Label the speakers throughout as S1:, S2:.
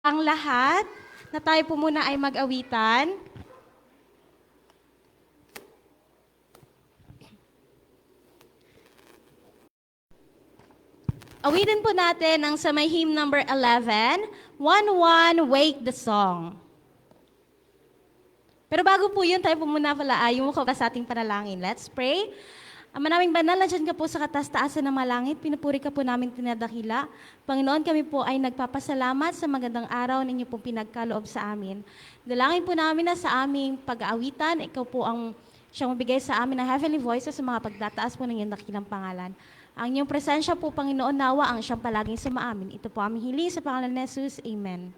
S1: ang lahat na tayo po muna ay mag-awitan. Awitin po natin ang sa may hymn number 11, 1-1, Wake the Song. Pero bago po yun, tayo po muna pala ay yung sa ating panalangin. Let's pray. Ama naming banal, nandiyan ka po sa katas-taasan ng malangit, pinupuri ka po namin tinadakila. Panginoon, kami po ay nagpapasalamat sa magandang araw ninyo pong pinagkaloob sa amin. Dalangin po namin na sa aming pag-aawitan, ikaw po ang siyang mabigay sa amin ng heavenly voices sa mga pagdataas po ng iyong dakilang pangalan. Ang iyong presensya po, Panginoon, nawa ang siyang palaging sumaamin. Ito po aming hiling sa pangalan ni Jesus. Amen.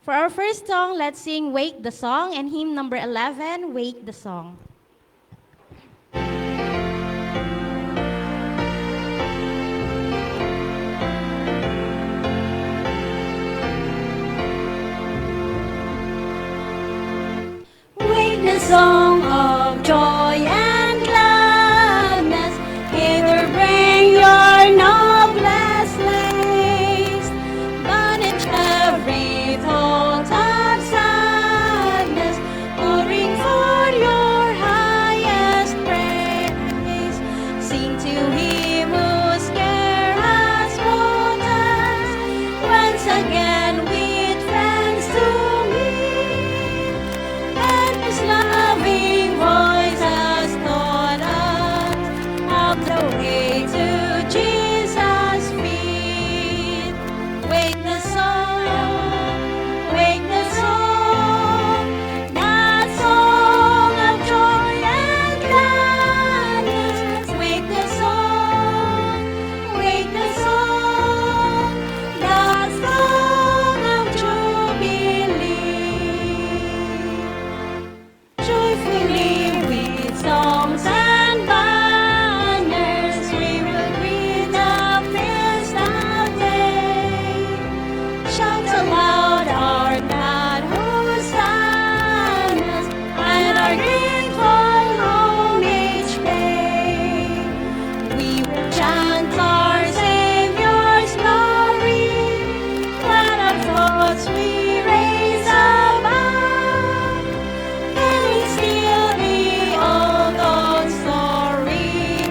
S1: For our first song, let's sing Wake the Song and hymn number 11, Wake the Song.
S2: Wake the song of joy and gladness, hither bring your noblest lays, banish every thought of sadness, pouring forth your highest praise. Sing to him whose care has brought us once again with friends to meet, and his loving voice has taught us of the way to Jesus' feet. Wake the song, wake the song, that song of joy and gladness. Wake the song, that song of jubilee. Joyfully with songs and banners, we will greet the festal day. Shout aloud our glad hosannas and our grateful homage pay. We will chant our Savior's glory, let our thoughts we raise above, telling still the old story,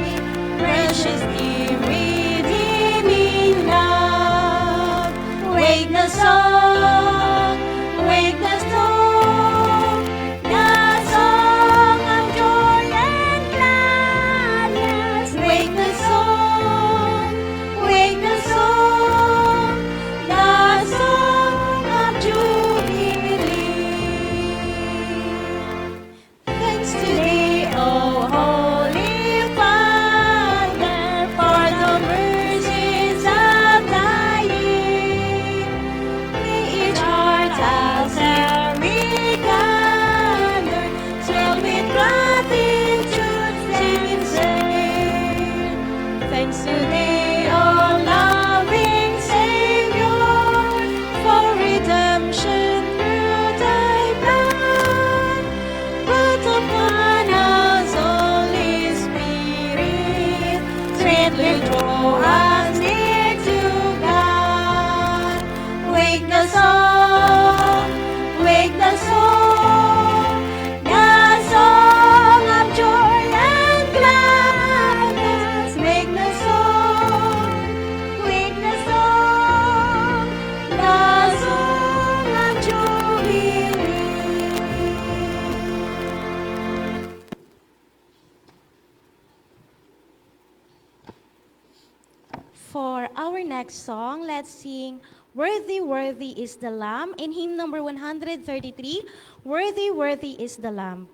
S2: precious dear redeeming love. Wake the song, the song of joy and gladness. Wake the song, the song of jubilee. Thanks to thee, O Holy Father, for the mercies of thy year. May each heart as we gather, swell with gratitude, sincere. Thanks to thee, O loving Savior, for redemption through thy blood. Put upon us, Holy Spirit, sweetly draw us near to God. Wake the song, the song of joy and gladness. Wake the song, the song of jubilee.
S1: For our next song, let's sing Worthy, Worthy is the Lamb in hymn number 133, Worthy, Worthy is the Lamb.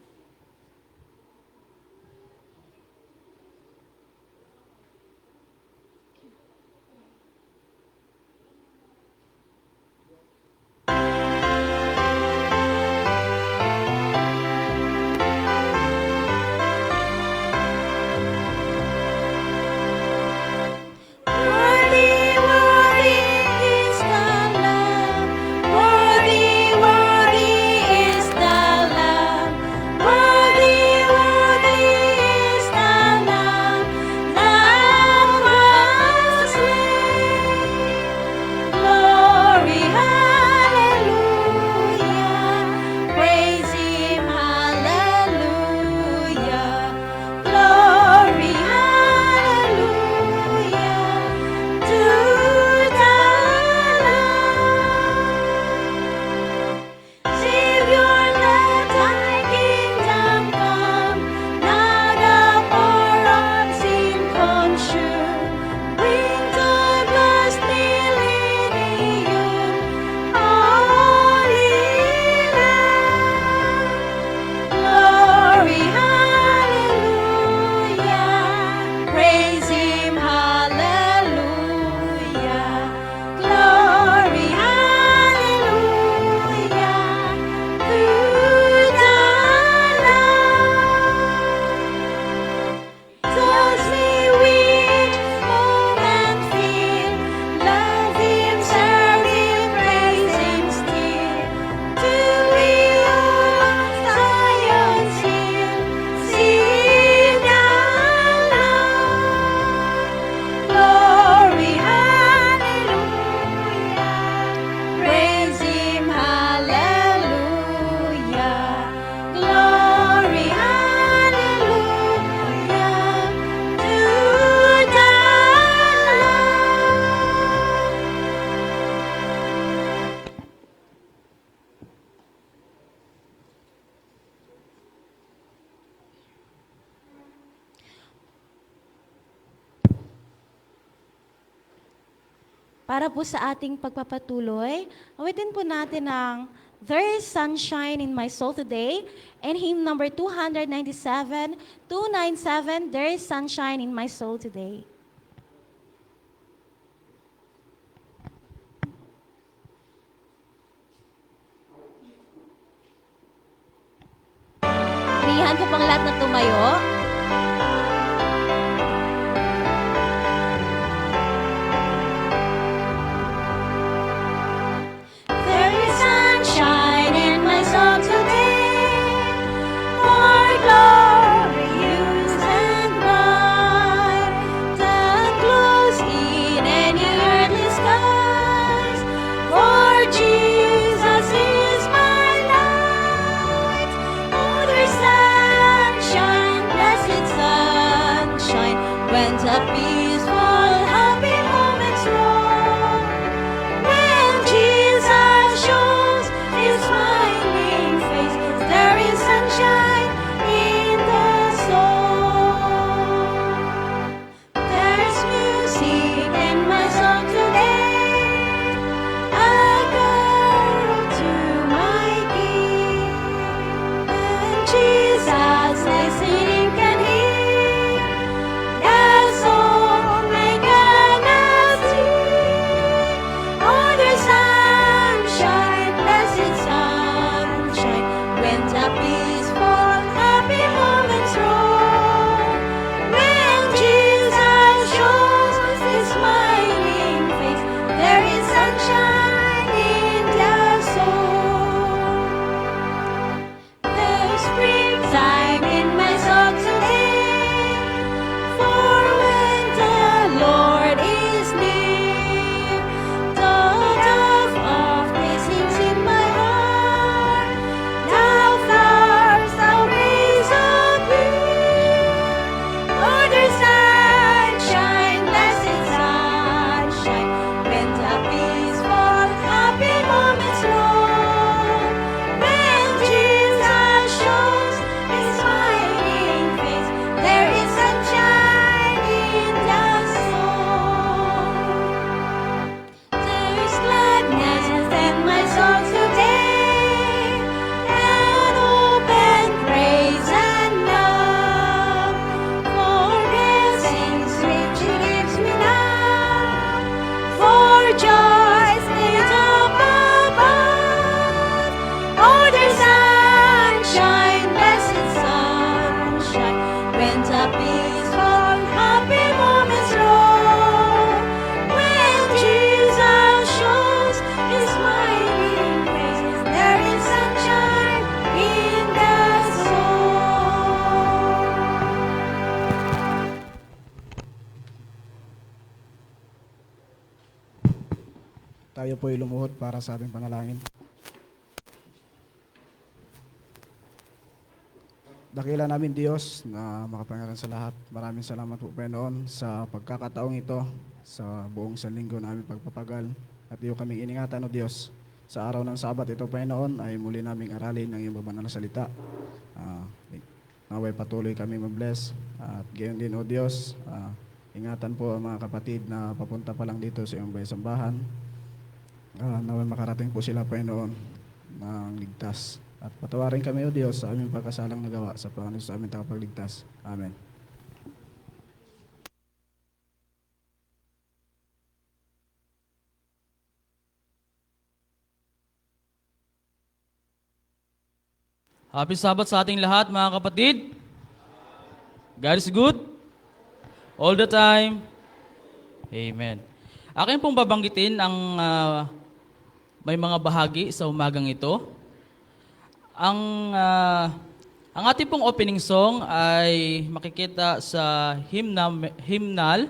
S2: Worthy, worthy is the Lamb. Worthy, worthy is the Lamb.
S1: Para po sa ating pagpapatuloy, awitin po natin ang There is Sunshine in My Soul Today and hymn number 297, 297, There is Sunshine in My Soul Today. Inihan ko pang lahat na tumayo.
S2: There is sunshine in my soul today, more glorious and bright than close in any earthly skies. For Jesus is my light. Oh, there's sunshine, blessed sunshine, when the peaceful, happy moments roll. When Jesus shows His smiling face, there is sunshine in the soul. There's music in my soul today, a carol to my King. And Jesus listening can hear the song I cannot sing. Oh, there's sunshine, blessed sunshine, when the peaceful, happy moments roll. When Jesus shows His smiling face, there is sunshine in the soul. There's springtime in my soul today, for when the Lord is near, the dove of peace sings in my heart, thou flowers, thou rays appear. Oh, there's sunshine, blessed sunshine, when the peaceful, happy moments roll. When Jesus shows His smiling face, there is sunshine in the soul. There is gladness in my soul today, and open praise and love, for blessings which He gives me now, for joys laid up above. Oh, there's sunshine, blessed sunshine, when the peaceful, happy moments roll. When Jesus shows His smiling face, there is sunshine in the soul.
S3: Tayo po ay lumuhod para sa ating panalangin. Dakila namin Diyos na makapangyarihan sa lahat. Maraming salamat po Panginoon sa pagkakataong ito sa buong sanlinggo namin pagpapagal. At iyo kaming iningatan o Diyos. Sa araw ng Sabat ito Panginoon ay muli naming aralin ng iyong banal na salita. Naway patuloy kami mabless. At gayon din o Diyos, ingatan po ang mga kapatid na papunta pa lang dito sa iyong baysambahan. Naway makarating po sila Panginoon ng ligtas. At patawarin kami o Diyos sa aming pagkasalang nagawa sa Panginoon sa aming tagapagligtas. Amen.
S4: Happy Sabbath sa ating lahat, mga kapatid. God is good. All the time. Amen. Akin pong babanggitin ang may mga bahagi sa umagang ito. Ang ating pong opening song ay makikita sa hymnal.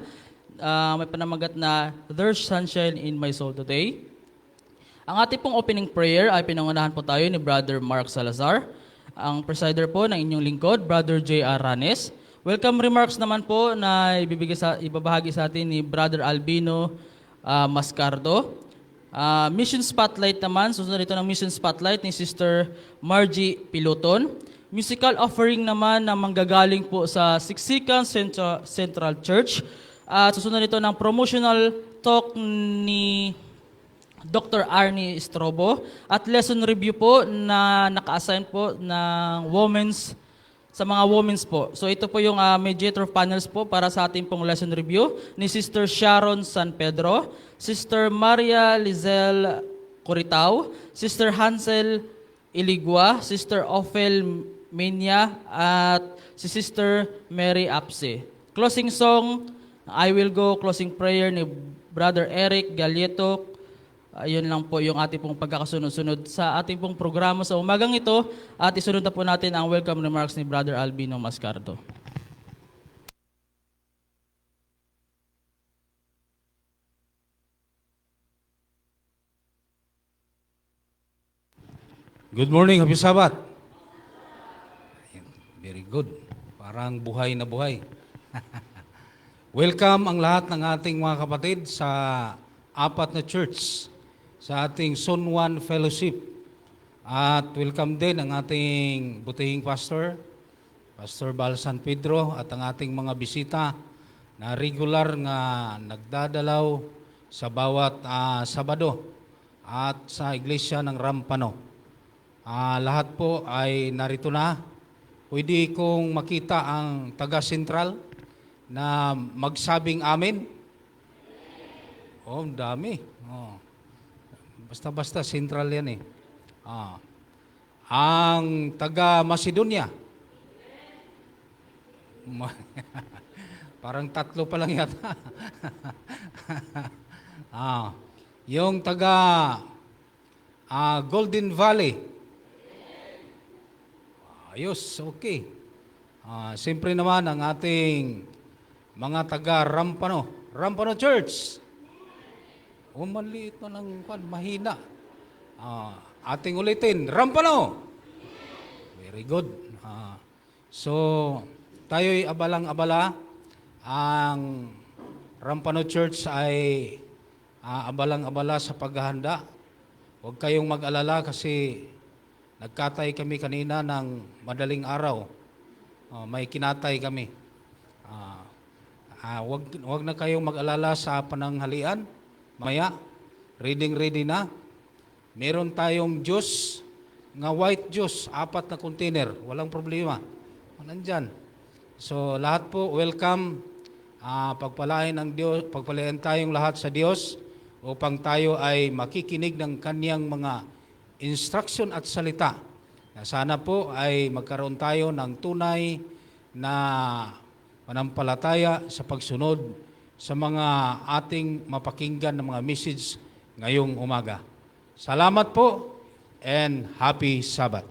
S4: May panamagat na There's Sunshine in My Soul Today. Ang ating pong opening prayer ay pinangunahan po tayo ni Brother Mark Salazar. Ang presider po ng inyong lingkod, Brother J.R. Ranes. Welcome remarks naman po na ibabahagi sa atin ni Brother Albino Mascardo. Mission Spotlight naman, susunod ito ng Mission Spotlight ni Sister Margie Piloton. Musical offering naman na manggagaling po sa Siksikan Central Church. Susunod ito ng promotional talk ni Dr. Arnie Strobo at lesson review po na naka-assign po ng sa mga women's po. So ito po yung mediator panels po para sa ating pong lesson review ni Sister Sharon San Pedro, Sister Maria Lizel Coritao, Sister Hansel Iligua, Sister Ophel Menia, at si Sister Mary Apse. Closing song, I Will Go, closing prayer ni Brother Eric Galieto. Ayun lang po yung ating pong pagkakasunod-sunod sa ating pong programa sa umagang ito at isunod na po natin ang welcome remarks ni Brother Albino Mascardo.
S5: Good morning, happy Sabbath. Very good. Parang buhay na buhay. Welcome ang lahat ng ating mga kapatid sa apat na church, sa ating Zone 1 Fellowship. At welcome din ang ating butihing pastor, Pastor Bal San Pedro, at ang ating mga bisita na regular nga nagdadalaw sa bawat Sabado at sa iglesia ng Rampano. Lahat po ay narito na. Pwede kong makita ang taga-sentral na magsabing amin. Oh, dami. Oh. Basta-basta sentral yan eh. Ang taga-Macedonia. Parang tatlo pa lang yata. Yung taga Golden Valley. Ayos, okay. Siyempre naman ang ating mga taga Rampano. Rampano Church. Maliit na lang, mahina. Ating ulitin, Rampano. Very good. So, tayo'y abalang-abala. Ang Rampano Church ay abalang-abala sa paghahanda. Huwag kayong mag-alala kasi nagkatay kami kanina ng madaling araw. May kinatay kami. Huwag na kayong mag-alala sa pananghalian. Maya, ready na. Meron tayong juice, nga white juice, 4 na container. Walang problema. Nandyan. So, lahat po, welcome. Pagpalain ng Diyos, pagpalain tayong lahat sa Diyos upang tayo ay makikinig ng Kanyang mga instruction at salita. Sana po ay magkaroon tayo ng tunay na panampalataya sa pagsunod sa mga ating mapakinggan ng mga message ngayong umaga. Salamat po and happy Sabbath.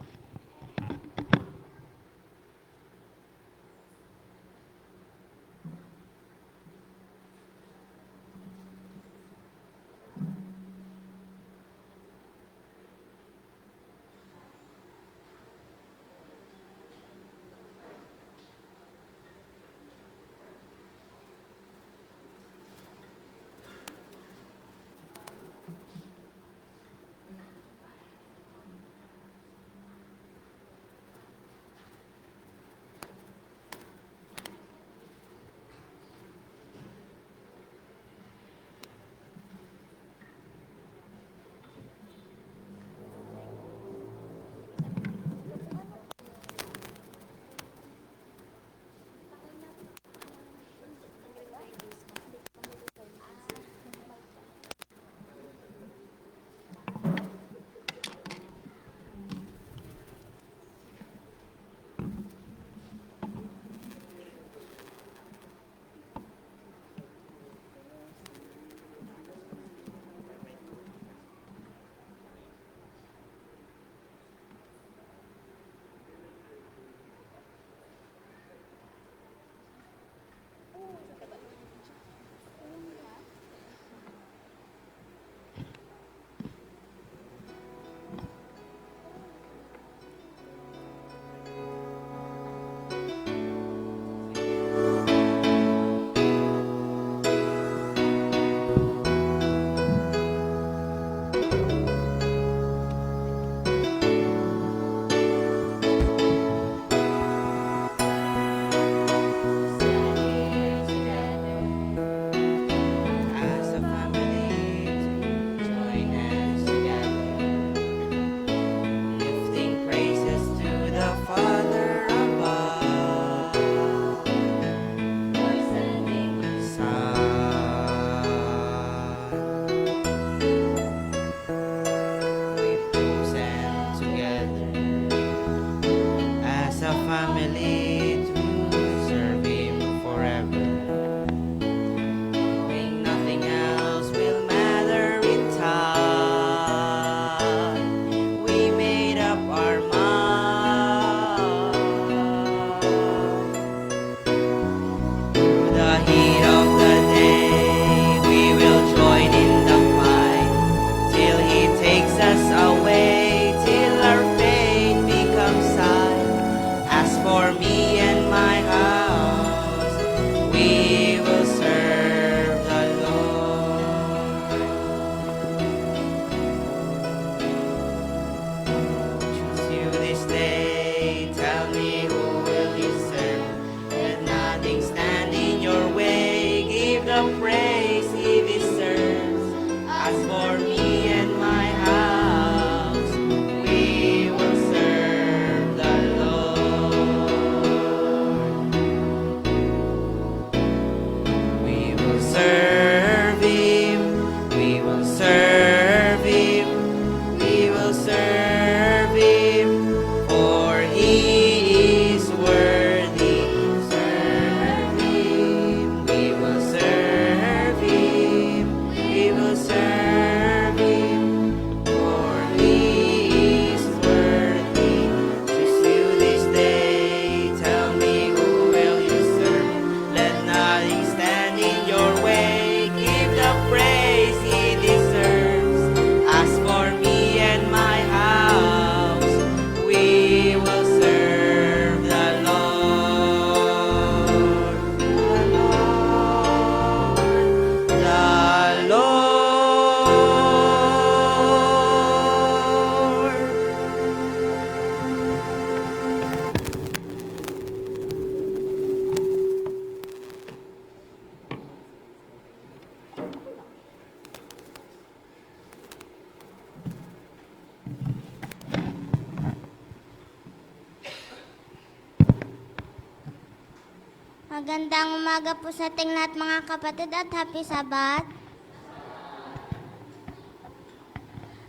S2: Magandang umaga po sa ating lahat mga kapatid at happy Sabat.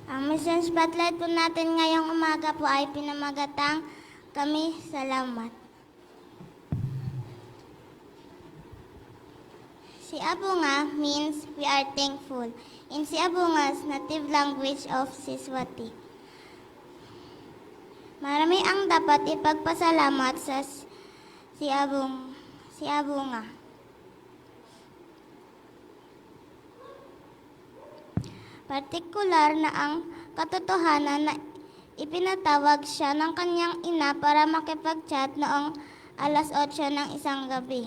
S2: Ang mission spotlight po natin ngayong umaga po ay pinamagatang Kami Salamat. Siabunga means we are thankful in Siabunga's native language of Siswati. Marami ang dapat ipagpasalamat sa Siabunga. Partikular na ang katotohanan na ipinatawag siya ng kanyang ina para makipag-chat noong alas 8 ng isang gabi.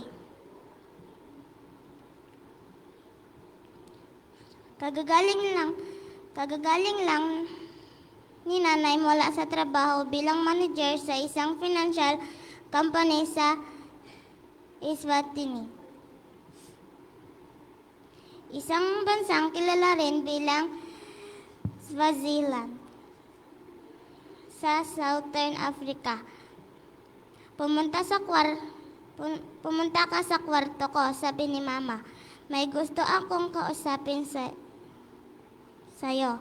S2: Kagagaling lang ni nanay mula sa trabaho bilang manager sa isang financial company sa Eswatini. Isang bansang kilala rin bilang Swaziland sa Southern Africa. Pumunta ka sa kwarto ko, sabi ni Mama. May gusto akong kausapin sa'yo.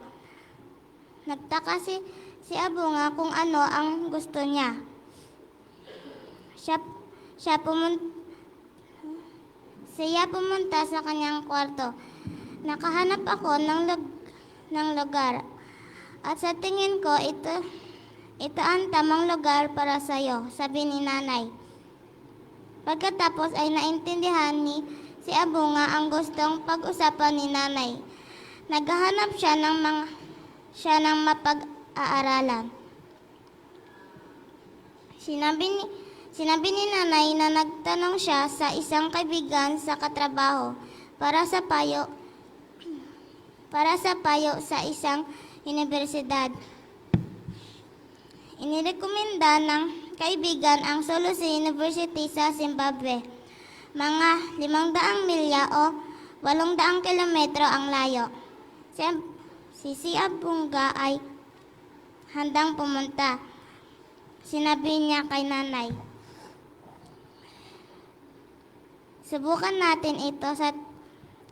S2: Nagtaka si Abunga kung ano ang gusto niya. Siya pumunta sa kanyang kwarto. Nakahanap ako ng lugar. At sa tingin ko, ito ang tamang lugar para sa'yo, sabi ni nanay. Pagkatapos ay naintindihan ni si Abunga ang gustong pag-usapan ni nanay. Naghahanap siya ng mapag-aaralan. Sinabi ni nanay na nagtanong siya sa isang kaibigan sa katrabaho para sa payo sa isang universidad. Inirekomenda ng kaibigan ang Solusi University sa Zimbabwe. Mga 500 milya o 800 kilometro ang layo. Si Abunga ay handang pumunta. Sinabi niya kay nanay, subukan natin ito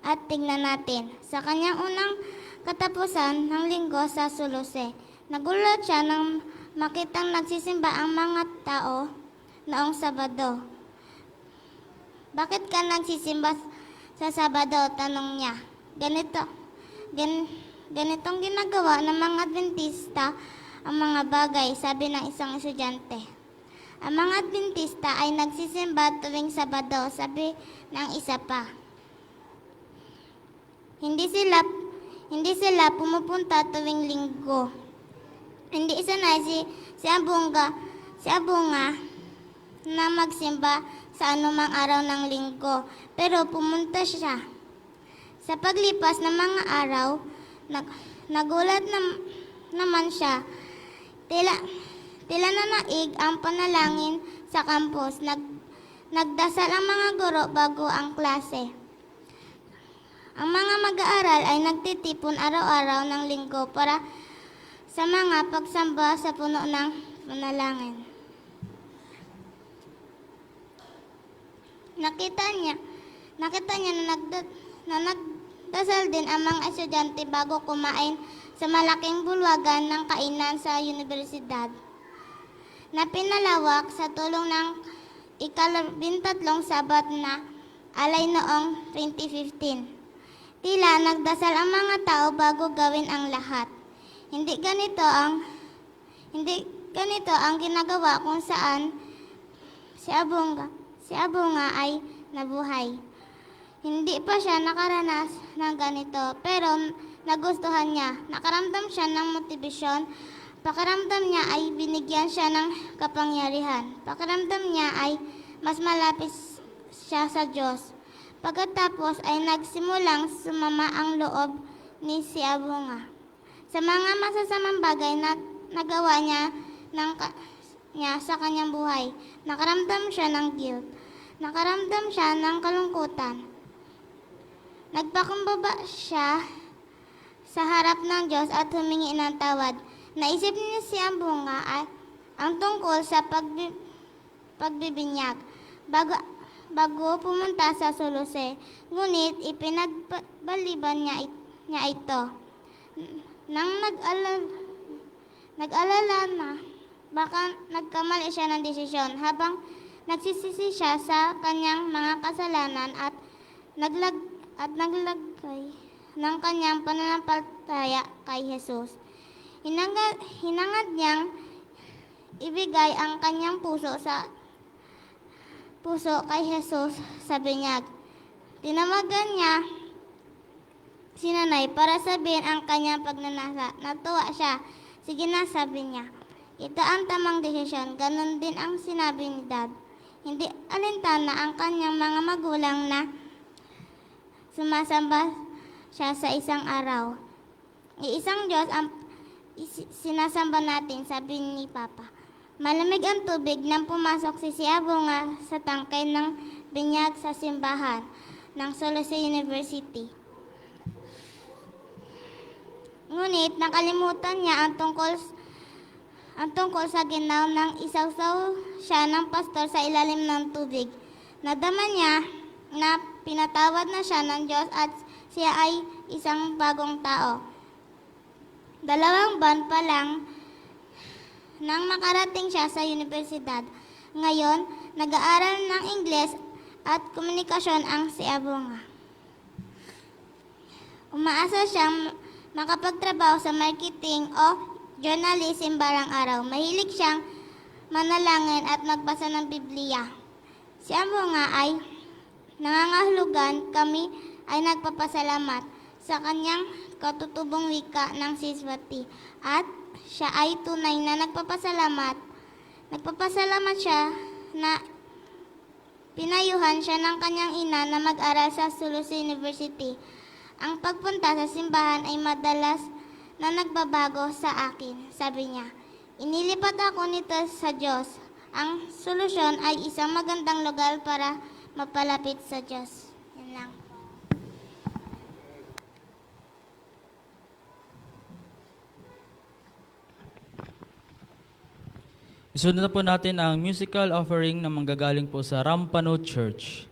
S2: at tingnan natin. Sa kanyang unang katapusan ng linggo sa Sulusi, nagulat siya nang makitang nagsisimba ang mga tao noong Sabado. Bakit ka nagsisimba sa Sabado? Tanong niya. Ganitong ginagawa ng mga Adventista ang mga bagay, sabi ng isang estudyante. Ang mga Adventista ay nagsisimba tuwing Sabado, sabi ng isa pa. Hindi sila pumupunta tuwing Linggo. Hindi sanay si Abunga na magsimba sa anumang araw ng Linggo, pero pumunta siya. Sa paglipas ng mga araw, nagulat naman siya. Tila nanaig ang panalangin sa campus. Nagdasal ang mga guro bago ang klase. Ang mga mag-aaral ay nagtitipon araw-araw ng Linggo para sa mga pagsamba sa puno ng panalangin. Nakita niya na nagdasal din ang mga estudyante bago kumain sa malaking bulwagan ng kainan sa universidad na pinalawak sa tulong ng ika-13 Sabat na alay noong 2015. Tila nagdasal ang mga tao bago gawin ang lahat. Hindi ganito ang ginagawa kung saan si Abunga ay nabuhay. Hindi pa siya nakaranas ng ganito, pero nagustuhan niya. Nakaramdam siya ng motibasyon. Pakiramdam niya ay binigyan siya ng kapangyarihan. Pakiramdam niya ay mas malapit siya sa Diyos. Pagkatapos ay nagsimulang sumama ang loob ni si Abunga sa mga masasamang bagay na nagawa niya sa kanyang buhay. Nakaramdam siya ng guilt. Nakaramdam siya ng kalungkutan. Nagpakumbaba siya sa harap ng Diyos at humingi ng tawad. Naisip niya si Abunga ang tungkol sa pagbibinyag. bago pumunta sa Solose. Ngunit ipinagbaliban niya ito. Nang nag-alala na, baka nagkamali siya ng desisyon habang nagsisisi siya sa kanyang mga kasalanan at naglagay ng kanyang pananampalataya kay Jesus. Hinangad niyang ibigay ang kanyang puso kay Jesus sa binyag. Tinawagan niya si nanay para sabihin ang kanyang pagnanasa. Natuwa siya. Sige na, sabi niya. Ito ang tamang desisyon. Ganon din ang sinabi ni Dad. Hindi alintana ang kanyang mga magulang na sumasamba siya sa isang araw. Iisang Diyos ang sinasamba natin, sabi ni Papa. Malamig ang tubig nang pumasok si Abunga sa tangkay ng binyag sa simbahan ng Solose University. Ngunit nakalimutan niya ang tungkol sa ginawa ng isawsaw siya ng pastor sa ilalim ng tubig. Nadama niya na pinatawad na siya ng Diyos at siya ay isang bagong tao. 2 buwan pa lang nang makarating siya sa universidad. Ngayon, nag-aaral ng Ingles at komunikasyon ang si Abunga. Umaasa siyang makapagtrabaho sa marketing o journalism barang araw. Mahilig siyang manalangin at magbasa ng Biblia. Si Abunga ay nangangahulugan, kami ay nagpapasalamat sa kanyang katutubong wika ng Siswati at siya ay tunay na nagpapasalamat. Nagpapasalamat siya na pinayuhan siya ng kanyang ina na mag-aral sa Solose University. Ang pagpunta sa simbahan ay madalas na nagbabago sa akin, sabi niya. Inilipat ako nito sa Diyos. Ang solusyon ay isang magandang lugar para mapalapit sa Diyos. Yan lang.
S4: Isunod na po natin ang musical offering na manggagaling po sa Rampano Church.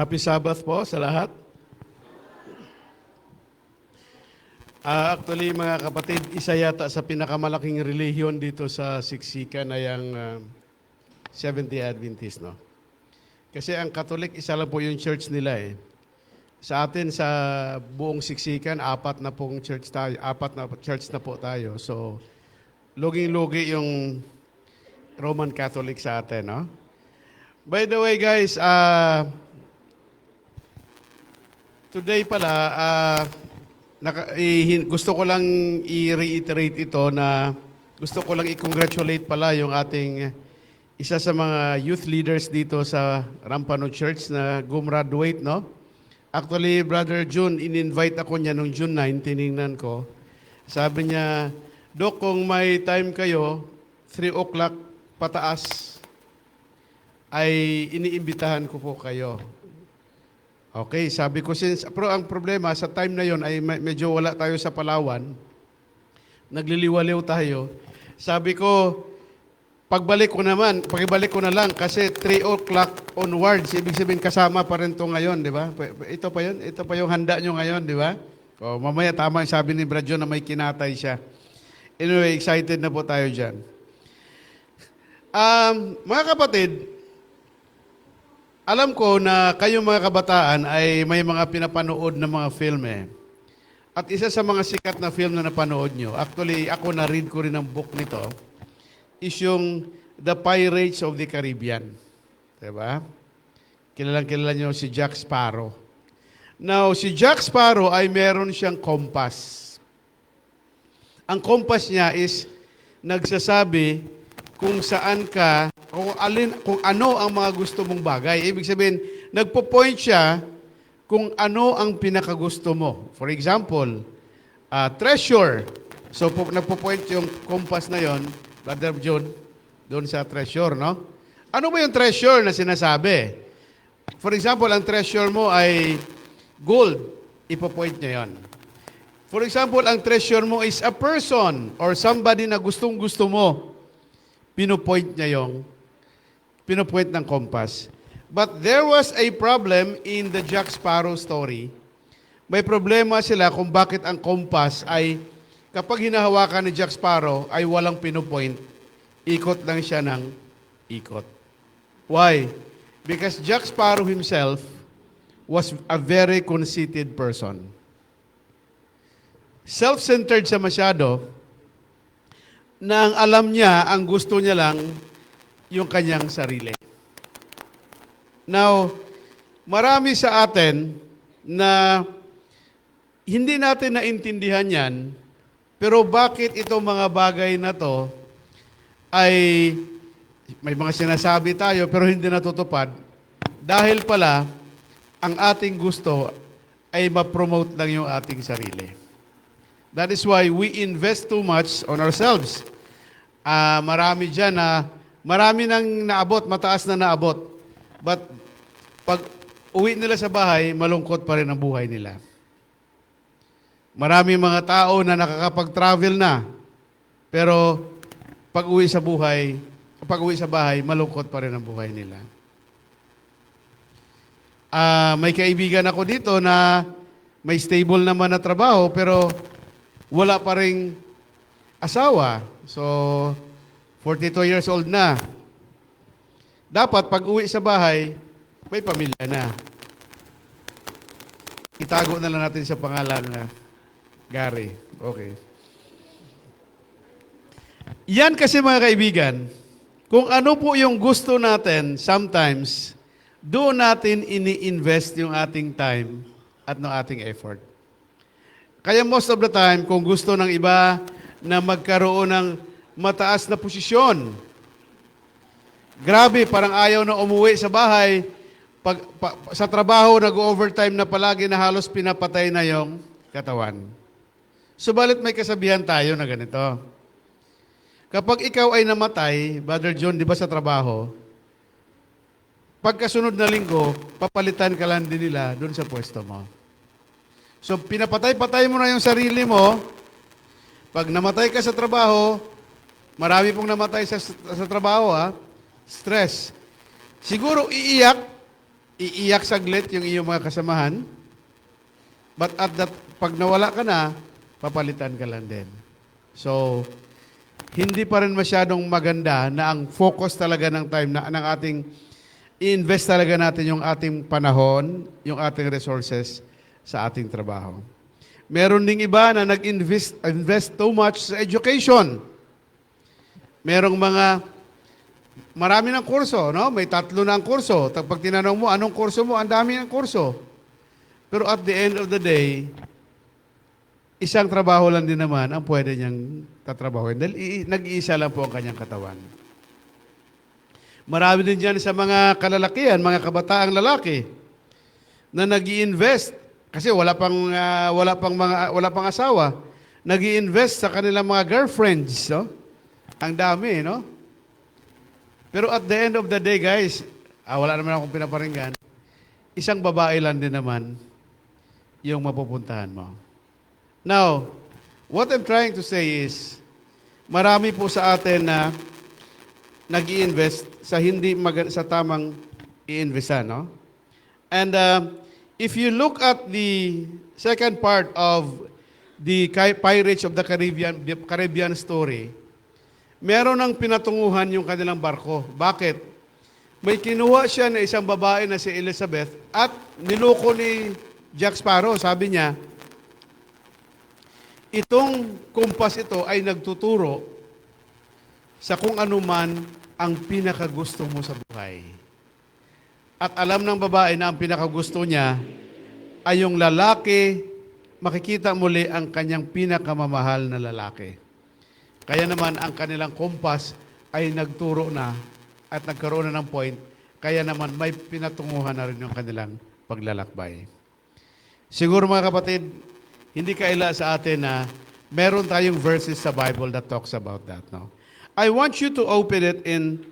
S6: Happy Sabbath po sa lahat. Actually, mga kapatid, isa yata sa pinakamalaking relihiyon dito sa Siksikan ay ang Seventh-day Adventist, no? Kasi ang Catholic, isa lang po yung church nila eh. Sa atin, sa buong Siksikan, apat na church na po tayo. So, luging-lugi yung Roman Catholic sa atin, no? By the way, guys, today pala, gusto ko lang i-reiterate ito na gusto ko lang i-congratulate pala yung ating isa sa mga youth leaders dito sa Rampano Church na gumraduate, no? Actually, Brother June, in-invite ako niya nung June 9, tiningnan ko. Sabi niya, Dok, kung may time kayo, 3 o'clock pataas, ay iniimbitahan ko po kayo. Okay, sabi ko, pero ang problema, sa time na yon ay medyo wala tayo sa Palawan. Nagliliwaliw tayo. Sabi ko, pagbalik ko na lang kasi 3 o'clock onwards, ibig sabihin kasama pa rin ito ngayon, di ba? Ito pa yung handa nyo ngayon, di ba? O, mamaya tama yung sabi ni Bradjo na may kinatay siya. Anyway, excited na po tayo dyan. Mga kapatid, alam ko na kayong mga kabataan ay may mga pinapanood na mga film eh. At isa sa mga sikat na film na napanood nyo, actually ako na-read ko rin ang book nito, is yung The Pirates of the Caribbean. Diba? Kilala nyo si Jack Sparrow. Now, si Jack Sparrow ay meron siyang compass. Ang compass niya is nagsasabi kung saan ka, kung ano ang mga gusto mong bagay. Ibig sabihin, nagpo-point siya kung ano ang pinakagusto mo. For example, treasure. So, nagpo-point yung compass na yon, Brother John, doon sa treasure, no? Ano ba yung treasure na sinasabi? For example, ang treasure mo ay gold. Ipo-point niya yon. For example, ang treasure mo is a person or somebody na gustong-gusto mo. Pinupoint ng compass. But there was a problem in the Jack Sparrow story. May problema sila kung bakit ang compass ay kapag hinahawakan ni Jack Sparrow ay walang pinupoint. Ikot lang siya ng ikot. Why? Because Jack Sparrow himself was a very conceited person. Self-centered siya masyado, na ang alam niya, ang gusto niya lang, yung kanyang sarili. Now, marami sa atin na hindi natin naintindihan yan, pero bakit itong mga bagay na to ay may mga sinasabi tayo pero hindi natutupad dahil pala ang ating gusto ay ma-promote lang yung ating sarili. That is why we invest too much on ourselves. Marami dyan na, marami nang naabot, mataas na naabot. But pag uwi nila sa bahay, malungkot pa rin ang buhay nila. Marami mga tao na nakakapag-travel na, pero pag uwi sa bahay, malungkot pa rin ang buhay nila. May kaibigan ako dito na may stable naman na trabaho, pero wala pa ring asawa. So, 42 years old na. Dapat pag uwi sa bahay, may pamilya na. Itago na lang natin sa pangalan na Gary. Okay. Yan kasi mga kaibigan, kung ano po yung gusto natin, sometimes, doon natin ini-invest yung ating time at ng ating effort. Kaya most of the time, kung gusto ng iba na magkaroon ng mataas na posisyon, grabe, parang ayaw na umuwi sa bahay, sa trabaho, nag-overtime na palagi na halos pinapatay na yung katawan. Subalit may kasabihan tayo na ganito. Kapag ikaw ay namatay, Brother John, di ba sa trabaho, pagkasunod na linggo, papalitan ka lang din nila doon sa pwesto mo. So, pinapatay-patay mo na yung sarili mo. Pag namatay ka sa trabaho, marami pong namatay sa trabaho, ha? Stress. Siguro iiyak, iiyak saglit yung iyong mga kasamahan, but pag nawala ka na, papalitan ka lang din. So, hindi pa rin masyadong maganda na ang focus talaga ng time ng ating i-invest talaga natin yung ating panahon, yung ating resources sa ating trabaho. Meron ding iba na invest too much sa education. Merong marami ng kurso, no? May 3 na ang kurso. Pag tinanong mo, anong kurso mo? Ang dami ng kurso. Pero at the end of the day, isang trabaho lang din naman ang pwede niyang tatrabahuin. Dahil nag-iisa lang po ang kanyang katawan. Marami din dyan sa mga kalalakihan, mga kabataang lalaki na nag-i-invest kasi wala pang asawa. Nag-i-invest sa kanilang mga girlfriends, no? Ang dami, no? Pero at the end of the day, guys, wala naman akong pinaparinggan. Isang babae lang din naman yung mapupuntahan mo. Now, what I'm trying to say is, marami po sa atin na nag-i-invest sa tamang i-investan, no? And if you look at the second part of the Pirates of the Caribbean story, meron ng pinatunguhan yung kanilang barko. Bakit? May kinuha siya na isang babae na si Elizabeth at niloko ni Jack Sparrow. Sabi niya, itong kumpas ito ay nagtuturo sa kung ano man ang pinakagusto mo sa buhay. At alam ng babae na ang pinakagusto niya ay yung lalaki, makikita muli ang kanyang pinakamamahal na lalaki. Kaya naman ang kanilang kumpas ay nagturo na at nagkaroon na ng point, kaya naman may pinatunguhan na rin yung kanilang paglalakbay. Siguro mga kapatid, hindi kaila sa atin na meron tayong verses sa Bible that talks about that. No? I want you to open it in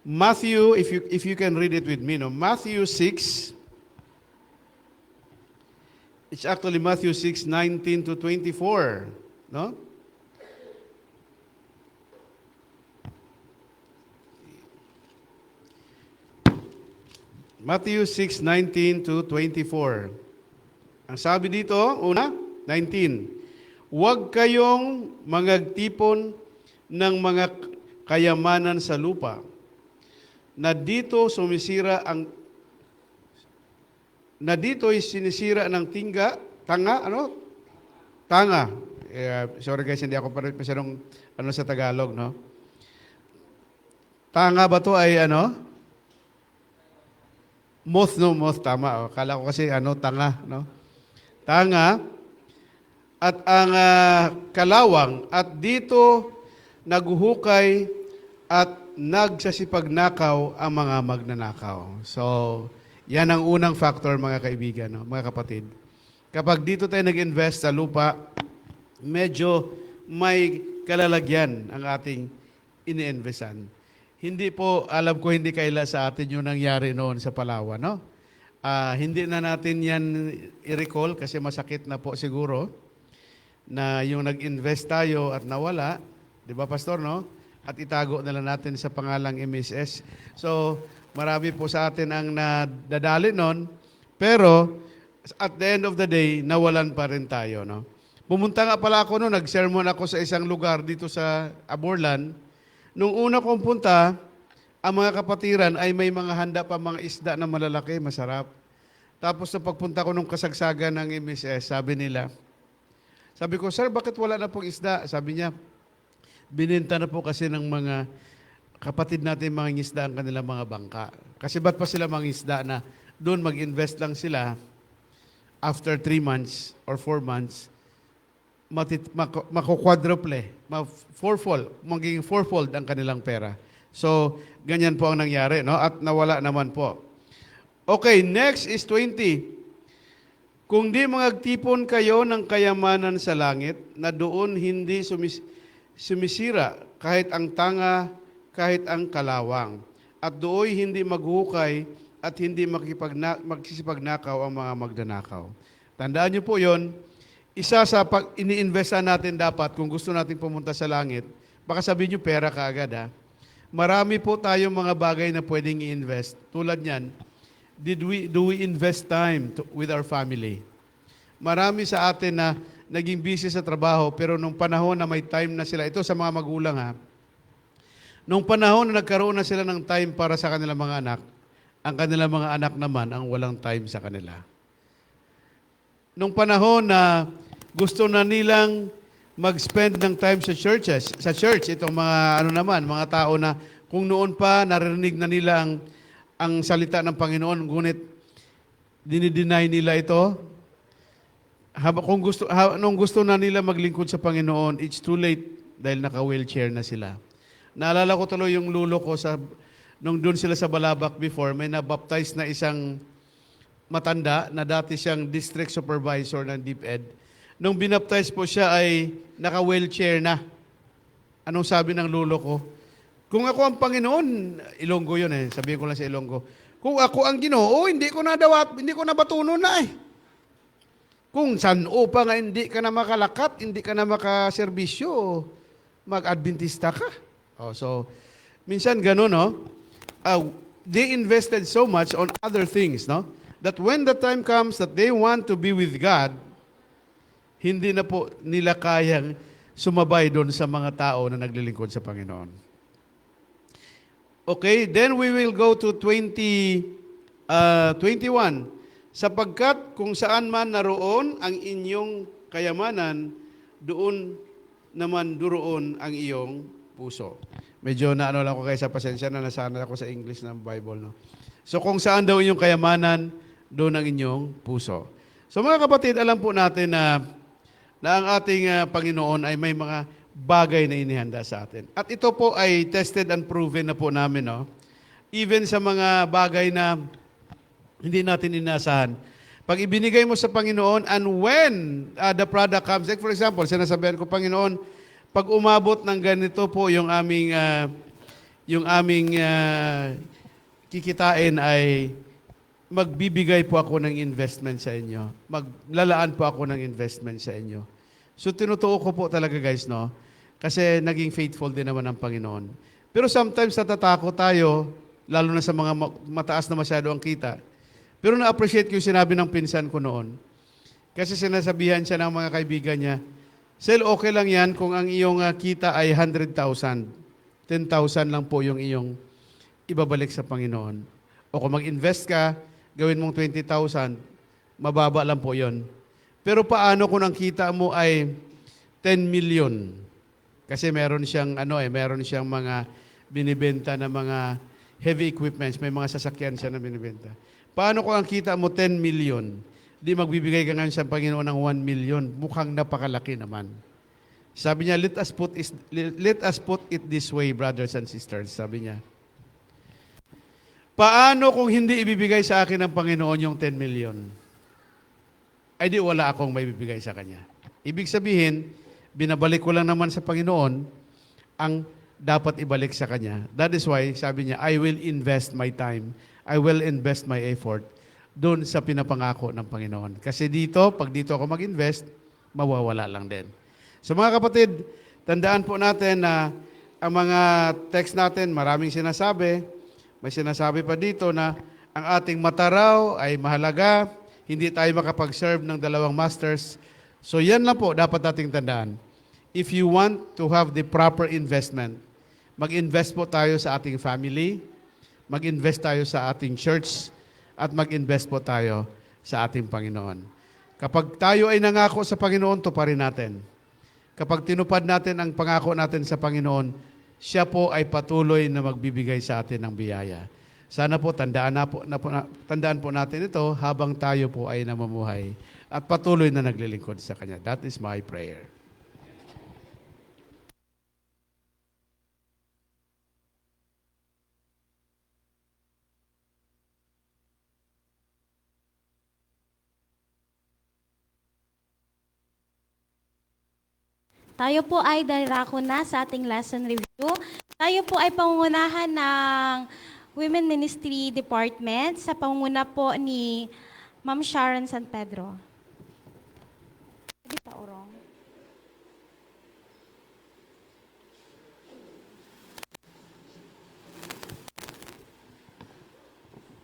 S6: Matthew, if you can read it with me. No? Matthew 6. It's actually Matthew 6:19 to 24. No? Matthew 6:19 to 24. Ang sabi dito, una, 19. Huwag kayong magtipon ng mga kayamanan sa lupa na dito'y sinisira ng tanga. Sorry guys, hindi ako masyadong sa Tagalog, no? Tanga ba to ay moth, tama. Kala ko kasi tanga, no? Tanga at ang kalawang at dito naguhukay at nagsasipagnakaw ang mga magnanakaw. So, yan ang unang factor mga kaibigan, no? Mga kapatid. Kapag dito tayo nag-invest sa lupa, medyo may kalalagyan ang ating ini-investan. Hindi po, alam ko hindi kaila sa atin yung nangyari noon sa Palawan, no? Hindi na natin yan i-recall kasi masakit na po siguro na yung nag-invest tayo at nawala, di ba Pastor, no? At itago na lang natin sa pangalang MSS. So, marami po sa atin ang nadadali noon, pero at the end of the day, nawalan pa rin tayo, no? Pumunta nga pala ako noon, nag-sermon ako sa isang lugar dito sa Aborlan. Nung una kong punta, ang mga kapatiran ay may mga handa pa mga isda na malalaki, masarap. Tapos na pagpunta ko nung kasagsagan ng MSS, sabi ko, sir, bakit wala na pong isda? Sabi niya, bininta na po kasi ng mga kapatid natin mga isda ang kanilang mga bangka. Kasi ba't pa sila mga isda na doon mag-invest lang sila after 3 months or 4 months, mako-quadruple, magiging fourfold ang kanilang pera. So, ganyan po ang nangyari, no? At nawala naman po. Okay, next is 20. Kung di magtipon kayo ng kayamanan sa langit, na doon hindi sumisira kahit ang tanga, kahit ang kalawang. At doon hindi maghukay at hindi magsisipagnakaw ang mga magdanakaw. Tandaan niyo po yon. Isa sa ini-investan natin dapat kung gusto natin pumunta sa langit, baka sabihin niyo pera kaagad ha. Marami po tayong mga bagay na pwedeng i-invest. Tulad niyan, do we invest time with our family? Marami sa atin na naging busy sa trabaho, pero nung panahon na may time na sila, ito sa mga magulang ha, nung panahon na nagkaroon na sila ng time para sa kanilang mga anak, ang kanilang mga anak naman ang walang time sa kanila. Nung panahon na gusto na nilang mag-spend ng time sa church, itong mga mga tao na kung noon pa narinig na nila ang salita ng Panginoon, ngunit dinideny nila ito. Nung gusto na nila maglingkod sa Panginoon, it's too late dahil naka-wheelchair na sila. Naalala ko tuloy yung lulo ko nung doon sila sa Balabac before, may nabaptize na isang matanda na dati siyang district supervisor ng DepEd. Nung binaptize po siya ay naka-wheelchair na. Anong sabi ng lulo ko? Kung ako ang Panginoon, Ilonggo yun sabihin ko lang sa Ilonggo, kung ako ang Ginoo, hindi ko na batuno na Kung saan pa nga hindi ka na makalakat, hindi ka na makaserbisyo, mag-Adventista ka. So, minsan ganun, no? They invested so much on other things, no? That when the time comes that they want to be with God, hindi na po nila kayang sumabay doon sa mga tao na naglilingkod sa Panginoon. Okay, then we will go to 21. Sapagkat kung saan man naroon ang inyong kayamanan, doon naman duroon ang iyong puso. Medyo lang ko kayo sa pasensya na nasanay ako sa English ng Bible. No? So kung saan daw inyong kayamanan, doon ang inyong puso. So mga kapatid, alam po natin na ang ating Panginoon ay may mga bagay na inihanda sa atin. At ito po ay tested and proven na po namin. No? Even sa mga bagay na hindi natin inasahan. Pag ibinigay mo sa Panginoon, and when the product comes, like for example, sinasabihan ko, Panginoon, pag umabot ng ganito po yung aming kikitain ay magbibigay po ako ng investment sa inyo. Maglalaan po ako ng investment sa inyo. So tinutuo ko po talaga guys, no? Kasi naging faithful din naman ang Panginoon. Pero sometimes natatakot tayo, lalo na sa mga mataas na masyado ang kita. Pero na-appreciate ko yung sinabi ng pinsan ko noon. Kasi sinasabihan siya ng mga kaibigan niya, Sel, okay lang yan kung ang iyong kita ay 100,000. 10,000 lang po yung iyong ibabalik sa Panginoon. O kung mag-invest ka, gawin mong 20,000, mababa lang po yon. Pero paano kung ang kita mo ay 10 million? Kasi meron siyang mga binibenta na mga heavy equipments, may mga sasakyan siya na binibenta. Paano kung ang kita mo 10 million? Di magbibigay ka ngayon sa Panginoon ng 1 million. Mukhang napakalaki naman. Sabi niya, let us put it this way, brothers and sisters. Sabi niya, paano kung hindi ibibigay sa akin ng Panginoon yung 10 million? Ay di wala akong may bibigay sa Kanya. Ibig sabihin, binabalik ko lang naman sa Panginoon ang dapat ibalik sa Kanya. That is why, sabi niya, I will invest my time. I will invest my effort doon sa pinapangako ng Panginoon. Kasi pag dito ako mag-invest, mawawala lang din. So mga kapatid, tandaan po natin na ang mga text natin, maraming sinasabi. May sinasabi pa dito na ang ating mata raw ay mahalaga, hindi tayo makapag-serve ng 2 masters. So yan lang po dapat nating tandaan. If you want to have the proper investment, mag-invest po tayo sa ating family, mag-invest tayo sa ating church, at mag-invest po tayo sa ating Panginoon. Kapag tayo ay nangako sa Panginoon, tuparin natin. Kapag tinupad natin ang pangako natin sa Panginoon, siya po ay patuloy na magbibigay sa atin ng biyaya. Sana po tandaan po natin ito habang tayo po ay namumuhay at patuloy na naglilingkod sa Kanya. That is my prayer.
S1: Tayo po ay darako na sa ating lesson review. Tayo po ay pangungunahan ng Women Ministry Department sa pangunguna po ni Ma'am Sharon San Pedro. Hindi pa urong.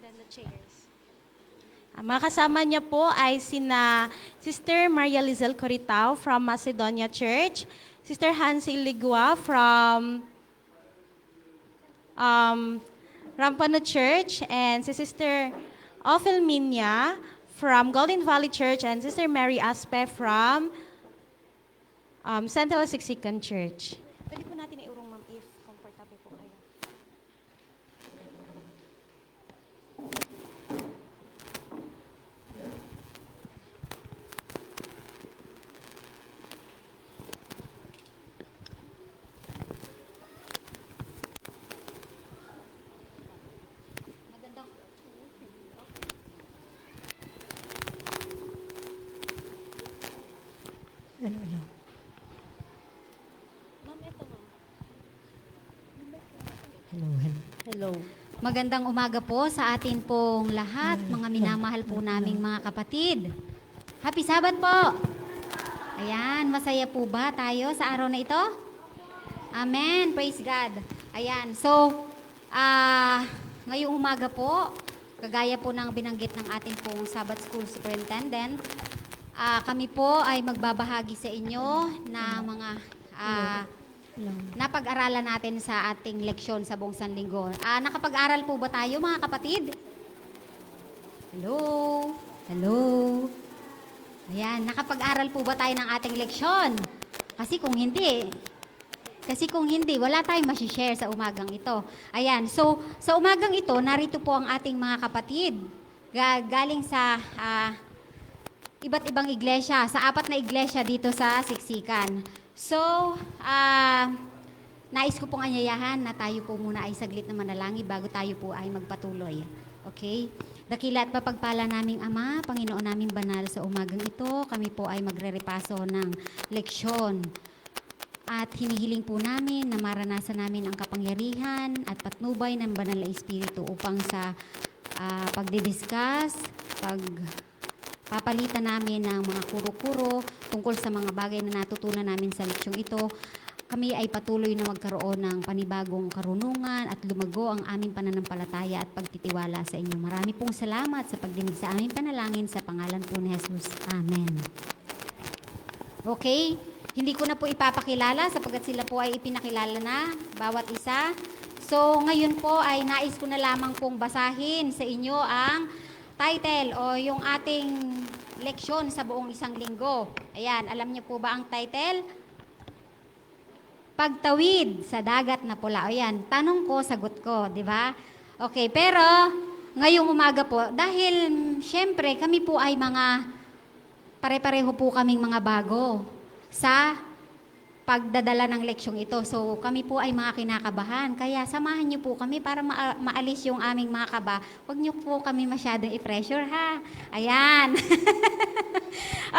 S1: Then the chairs. Ang mga kasama niya po ay sina Sister Maria Lizel Coritao from Macedonia Church, Sister Hansel Ligua from Rampano Church, and si Sister Ophel Minya from Golden Valley Church, and Sister Mary Aspe from Central Siksikan Church. Pwede po natin iurong, ma'am, if comfortable po kayo.
S7: Hello. Magandang umaga po sa atin pong lahat, mga minamahal po naming mga kapatid. Happy Sabat po! Ayan, masaya po ba tayo sa araw na ito? Amen, praise God. Ayan, so, ngayong umaga po, kagaya po ng binanggit ng ating pong Sabbath School Superintendent, kami po ay magbabahagi sa inyo na mga napag-aralan natin sa ating leksyon sa buong Sanlinggo. Nakapag-aral po ba tayo, mga kapatid? Hello? Hello? Ayan, nakapag-aral po ba tayo ng ating leksyon? Kasi kung hindi, wala tayong masishare sa umagang ito. Ayan, so sa umagang ito, narito po ang ating mga kapatid. Galing sa iba't ibang iglesia, sa 4 na iglesia dito sa Siksikan. So, nais ko pong anyayahan na tayo po muna ay saglit na manalangin bago tayo po ay magpatuloy. Okay? Dakila at mapagpala naming Ama, Panginoon naming banal sa umagang ito, kami po ay magre-repaso ng leksyon. At hinihiling po namin na maranasan namin ang kapangyarihan at patnubay ng banal na Espiritu upang sa pagdidiscuss, papalitan namin ng mga kuro-kuro tungkol sa mga bagay na natutunan namin sa leksyong ito. Kami ay patuloy na magkaroon ng panibagong karunungan at lumago ang aming pananampalataya at pagtitiwala sa inyo. Marami pong salamat sa pagdinig sa aming panalangin sa pangalan po ni Jesus. Amen. Okay, hindi ko na po ipapakilala sapagkat sila po ay ipinakilala na bawat isa. So ngayon po ay nais ko na lamang pong basahin sa inyo ang title o yung ating leksyon sa buong isang linggo. Ayan, alam niyo po ba ang title? Pagtawid sa dagat na pula. Ayan, tanong ko, sagot ko, di ba? Okay, pero ngayong umaga po, dahil syempre kami po ay pare-pareho po kaming mga bago sa pagdadala ng leksyong ito. So, kami po ay mga kinakabahan. Kaya, samahan niyo po kami para maalis yung aming mga kaba. Huwag niyo po kami masyadong i-pressure, ha? Ayan.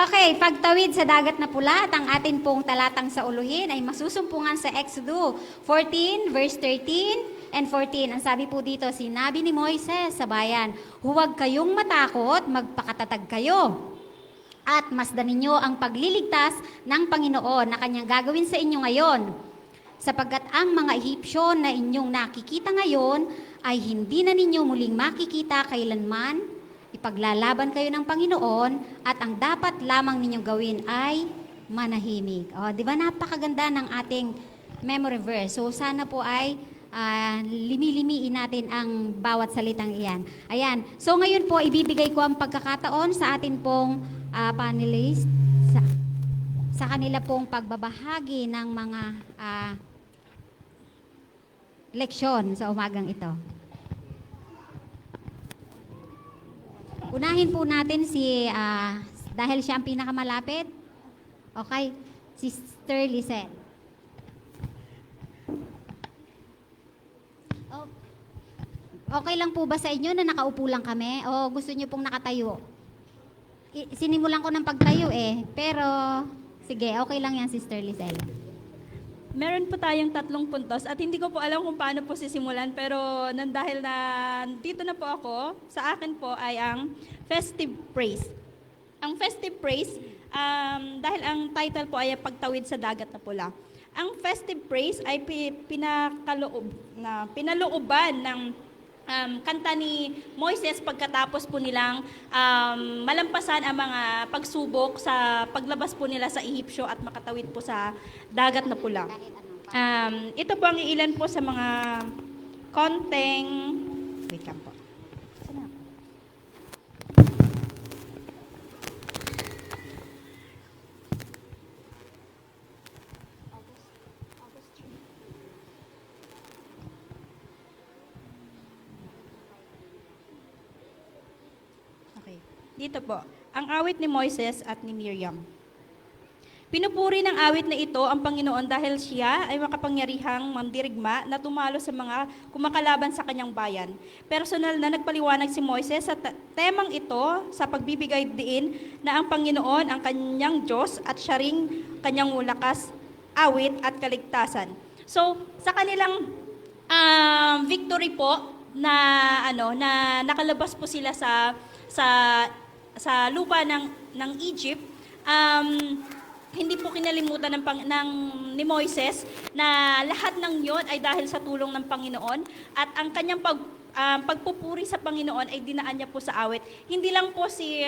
S7: Okay, pagtawid sa dagat na pula at ang atin pong talatang sa uluhin ay masusumpungan sa Exodus 14, verse 13 and 14. Ang sabi po dito, sinabi ni Moises sa bayan, huwag kayong matakot, magpakatatag kayo. At masdan ninyo ang pagliligtas ng Panginoon na kanyang gagawin sa inyo ngayon. Sapagkat ang mga Ehipsyo na inyong nakikita ngayon ay hindi na ninyo muling makikita kailanman. Ipaglalaban kayo ng Panginoon at ang dapat lamang ninyong gawin ay manahimik. O, di ba napakaganda ng ating memory verse. So sana po ay limi-limiin natin ang bawat salitang iyan. Ayan. So ngayon po ibibigay ko ang pagkakataon sa atin pong panelist sa kanila pong pagbabahagi ng mga leksyon sa umagang ito. Unahin po natin dahil siya ang pinakamalapit. Okay, Sister Lizette. Okay lang po ba sa inyo na nakaupo lang kami? O gusto niyo pong nakatayo? Sinimulan ko ng pagtayo pero sige, okay lang yan, Sister Lizelle.
S8: Meron po tayong 3 puntos at hindi ko po alam kung paano po sisimulan pero dahil na dito na po ako, sa akin po ay ang festive praise. Ang festive praise, dahil ang title po ay pagtawid sa dagat na pula. Ang festive praise ay pinalooban ng kanta ni Moises pagkatapos po nilang malampasan ang mga pagsubok sa paglabas po nila sa Ehipsyo at makatawid po sa dagat na pula. Ito po ang ilan po sa mga konteng, wait lang po. Okay. Dito po, ang awit ni Moises at ni Miriam. Pinupuri ng awit na ito ang Panginoon dahil siya ay makapangyarihang mandirigma na tumalo sa mga kumakalaban sa kanyang bayan. Personal na nagpaliwanag si Moises sa temang ito sa pagbibigay diin na ang Panginoon ang kanyang Diyos at siya ring kanyang lakas, awit at kaligtasan. So, sa kanilang victory po na na nakalabas po sila sa lupa ng Egypt, hindi po kinalimutan ni Moises na lahat ng yon ay dahil sa tulong ng Panginoon at ang kanyang pagpupuri sa Panginoon ay dinaan niya po sa awit. Hindi lang po si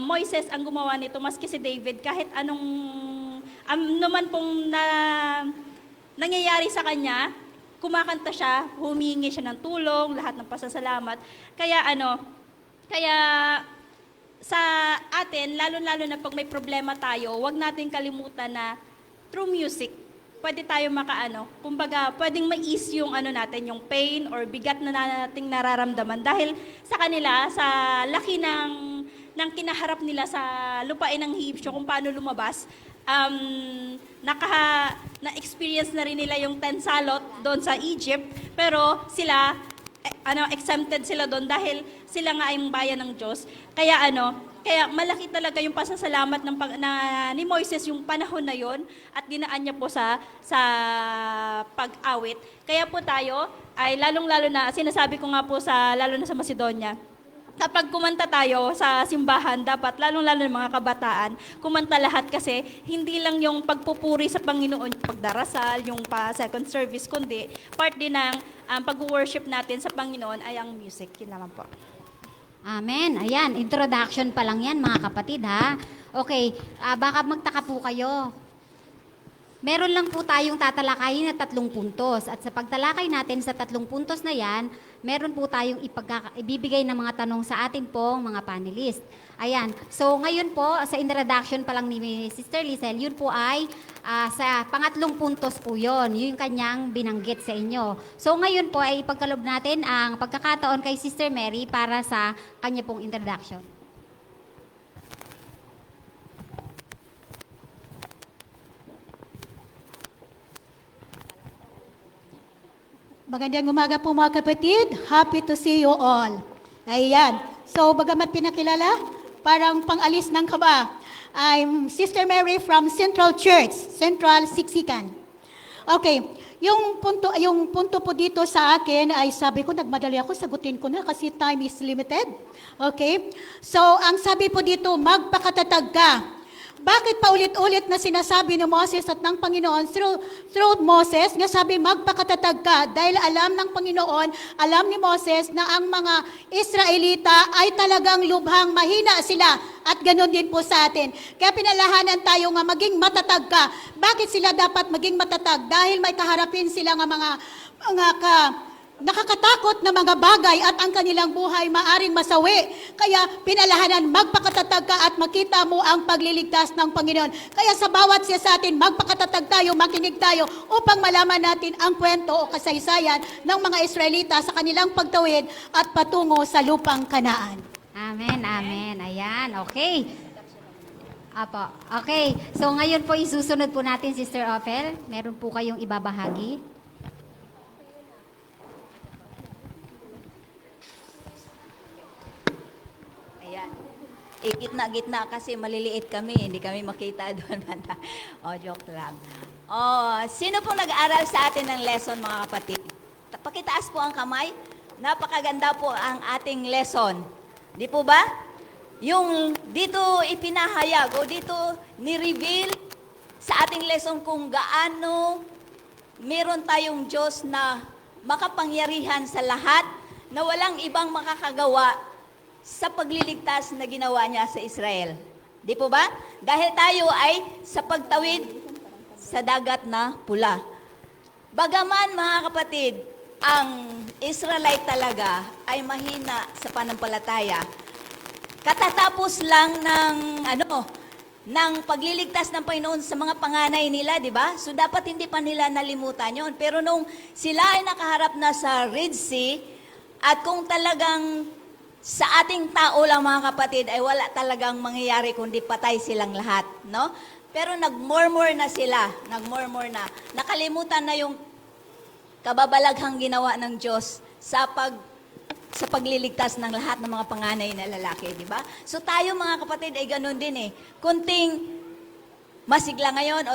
S8: Moises ang gumawa nito, maski si David, kahit anong naman pong nangyayari sa kanya, kumakanta siya, humingi siya ng tulong, lahat ng pasasalamat. Kaya sa atin, lalo-lalo na pag may problema tayo, huwag natin kalimutan na through music, pwede tayo kumbaga, pwedeng ma-ease yung natin, yung pain or bigat na nating nararamdaman. Dahil sa kanila, sa laki ng kinaharap nila sa lupain ng Ehipsyo, kung paano lumabas, na-experience na rin nila yung 10 salot doon sa Egypt, pero sila, exempted sila doon dahil sila nga ay bayan ng Diyos. Kaya malaki talaga yung pasasalamat ni Moises yung panahon na yon at dinaan niya po sa pag-awit. Kaya po tayo ay lalong-lalo na, sinasabi ko nga po lalo na sa Macedonia, kapag kumanta tayo sa simbahan, dapat lalong-lalo ng mga kabataan, kumanta lahat kasi hindi lang yung pagpupuri sa Panginoon, yung pagdarasal, yung second service, kundi part din ng pag-worship natin sa Panginoon ay ang music. Yun naman po.
S7: Amen. Ayan, introduction pa lang yan mga kapatid ha. Okay, baka magtaka po kayo. Meron lang po tayong tatalakayin na 3 puntos. At sa pagtalakay natin sa 3 puntos na yan, meron po tayong ibibigay ng mga tanong sa atin pong mga panelist. Ayan. So ngayon po, sa introduction pa lang ni Sister Lizelle, yun po ay sa pangatlong puntos po yun. Yun yung kanyang binanggit sa inyo. So ngayon po ay ipagkalob natin ang pagkakataon kay Sister Mary para sa kanya pong introduction.
S9: Magandang umaga po mga kapatid. Happy to see you all. Ayan. So, bagamat pinakilala, parang pang-alis ng kaba. I'm Sister Mary from Central Church, Central Siksikan. Okay. Yung punto po dito sa akin ay sabi ko, nagmadali ako, sagutin ko na kasi time is limited. Okay? So, ang sabi po dito, magpakatatag ka. Bakit paulit-ulit na sinasabi ni Moses at ng Panginoon through Moses, nga sabi magpakatatag ka dahil alam ng Panginoon, alam ni Moses na ang mga Israelita ay talagang lubhang mahina sila at ganoon din po sa atin. Kaya pinalahanan tayo nga maging matatag ka. Bakit sila dapat maging matatag? Dahil may kaharapin sila nga mga nakakatakot na mga bagay at ang kanilang buhay maaring masawi. Kaya pinalahanan, magpakatatag ka at makita mo ang pagliligtas ng Panginoon. Kaya sa bawat siya sa atin, magpakatatag tayo, makinig tayo upang malaman natin ang kwento o kasaysayan ng mga Israelita sa kanilang pagtawid at patungo sa lupang Kanaan.
S7: Amen, amen. Ayan, okay. Apo, okay. So ngayon po isusunod po natin, Sister Ophel. Meron po kayong ibabahagi.
S10: Gitna-gitna kasi maliliit kami, hindi kami makita doon. Joke lang. Sino pong nag-aral sa atin ng lesson, mga kapatid? Pakitaas po ang kamay. Napakaganda po ang ating lesson. Di po ba? Yung dito ipinahayag o dito ni-reveal sa ating lesson kung gaano meron tayong Diyos na makapangyarihan sa lahat na walang ibang makakagawa sa pagliligtas na ginawa niya sa Israel. Di po ba? Dahil tayo ay sa pagtawid sa dagat na pula. Bagaman mga kapatid, ang Israelite talaga ay mahina sa panampalataya. Katatapos lang ng pagliligtas ng Panginoon sa mga panganay nila, di ba? So dapat hindi pa nila nalimutan yon. Pero nung sila ay nakaharap na sa Red Sea, at kung talagang sa ating tao lang mga kapatid ay wala talagang mangyayari kundi patay silang lahat, no? Pero nagmurmur na sila, nakalimutan na yung kababalaghang ginawa ng Diyos sa pagliligtas ng lahat ng mga panganay na lalaki, di ba? So tayo mga kapatid ay ganun din eh. Kunting masigla ngayon o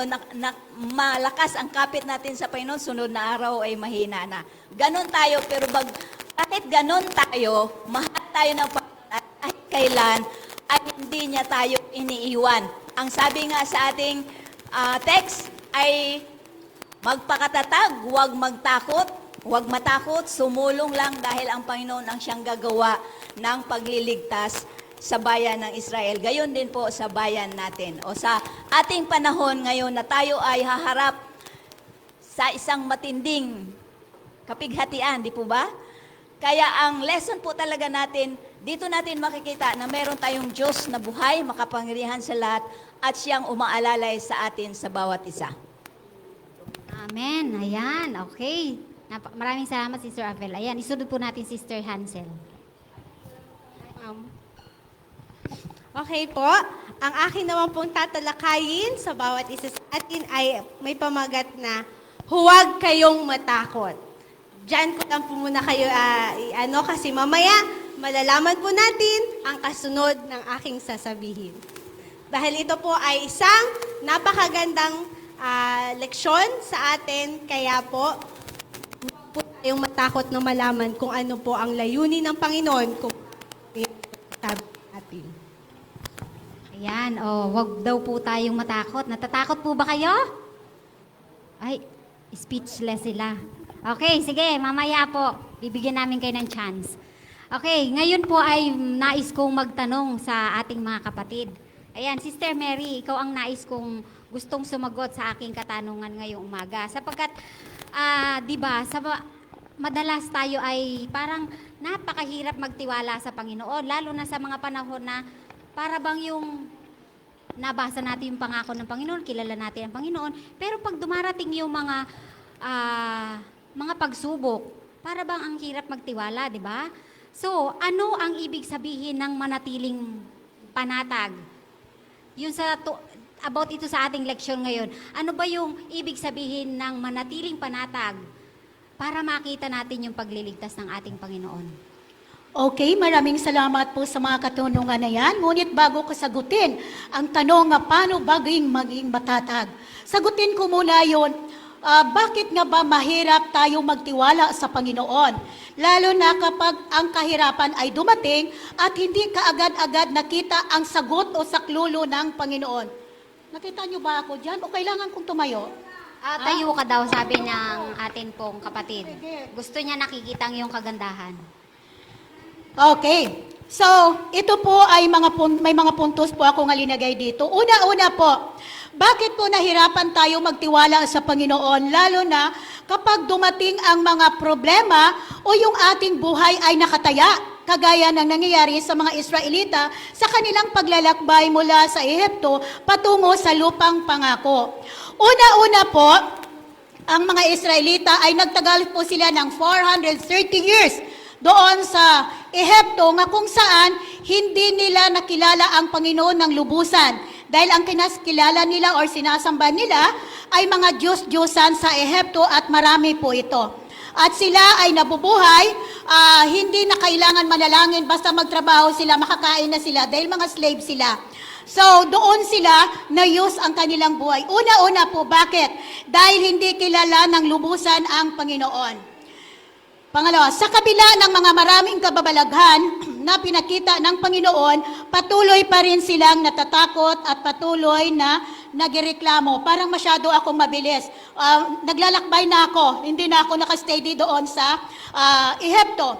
S10: malakas ang kapit natin sa Panginoon, sunod na araw ay mahina na. Ganun tayo, pero kahit ganun tayo, mahal tayo ng Panginoon at kahit kailan ay hindi niya tayo iniiwan. Ang sabi nga sa ating text ay magpakatatag, huwag matakot, sumulong lang dahil ang Panginoon ang siyang gagawa ng pagliligtas sa bayan ng Israel. Gayon din po sa bayan natin o sa ating panahon ngayon na tayo ay haharap sa isang matinding kapighatian, di po ba? Kaya ang lesson po talaga natin, dito natin makikita na meron tayong Diyos na buhay, makapangyarihan sa lahat, at siyang umaalalay sa atin sa bawat isa.
S7: Amen. Ayan. Okay. Maraming salamat, Sister Avel. Ayan, isunod po natin Sister Hansel.
S11: Okay po. Ang akin naman pong tatalakayin sa bawat isa sa atin ay may pamagat na huwag kayong matakot. Diyan ko lang po muna kayo kasi mamaya malalaman po natin ang kasunod ng aking sasabihin. Dahil ito po ay isang napakagandang leksyon sa atin, kaya po huwag po tayong matakot na malaman kung ano po ang layunin ng Panginoon kung sabi natin.
S7: Ayan, wag daw po tayong matakot. Natatakot po ba kayo? Ay, speechless sila. Okay, sige, mamaya po, bibigyan namin kayo ng chance. Okay, ngayon po ay nais kong magtanong sa ating mga kapatid. Ayan, Sister Mary, ikaw ang nais kong gustong sumagot sa aking katanungan ngayong umaga. Sapagkat, di ba, madalas tayo ay parang napakahirap magtiwala sa Panginoon, lalo na sa mga panahon na para bang yung nabasa natin yung pangako ng Panginoon, kilala natin ang Panginoon, pero pag dumarating yung mga pagsubok, para bang ang hirap magtiwala, di ba? So, ano ang ibig sabihin ng manatiling panatag? Yung about ito sa ating leksyon ngayon, ano ba yung ibig sabihin ng manatiling panatag para makita natin yung pagliligtas ng ating Panginoon?
S9: Okay, maraming salamat po sa mga katanungan na yan. Ngunit bago ko sagutin ang tanong nga paano maging matatag, sagutin ko muna yon. Bakit nga ba mahirap tayo magtiwala sa Panginoon? Lalo na kapag ang kahirapan ay dumating at hindi kaagad-agad nakita ang sagot o saklulo ng Panginoon. Nakita niyo ba ako dyan? O kailangan kong tumayo?
S7: Tayo ka daw, sabi ng atin pong kapatid. Gusto niya nakikita ang iyong kagandahan.
S9: Okay. So, ito po ay may mga puntos po ako nga linagay dito. Una-una po, bakit po nahirapan tayo magtiwala sa Panginoon, lalo na kapag dumating ang mga problema o yung ating buhay ay nakataya, kagaya ng nangyayari sa mga Israelita sa kanilang paglalakbay mula sa Ehipto patungo sa lupang pangako. Una-una po, ang mga Israelita ay nagtagal po sila ng 430 years doon sa Ehipto nga kung saan hindi nila nakilala ang Panginoon ng lubusan. Dahil ang kinaskilala nila o sinasamba nila ay mga Diyos-Diyosan sa Ehipto at marami po ito. At sila ay nabubuhay, hindi na kailangan manalangin, basta magtrabaho sila, makakain na sila dahil mga slave sila. So doon sila na-use ang kanilang buhay. Una-una po, bakit? Dahil hindi kilala ng lubusan ang Panginoon. Pangalawa, sa kabila ng mga maraming kababalaghan na pinakita ng Panginoon, patuloy pa rin silang natatakot at patuloy na nagireklamo. Parang masyado akong mabilis. Naglalakbay na ako, hindi na ako nakastay doon sa Ehipto.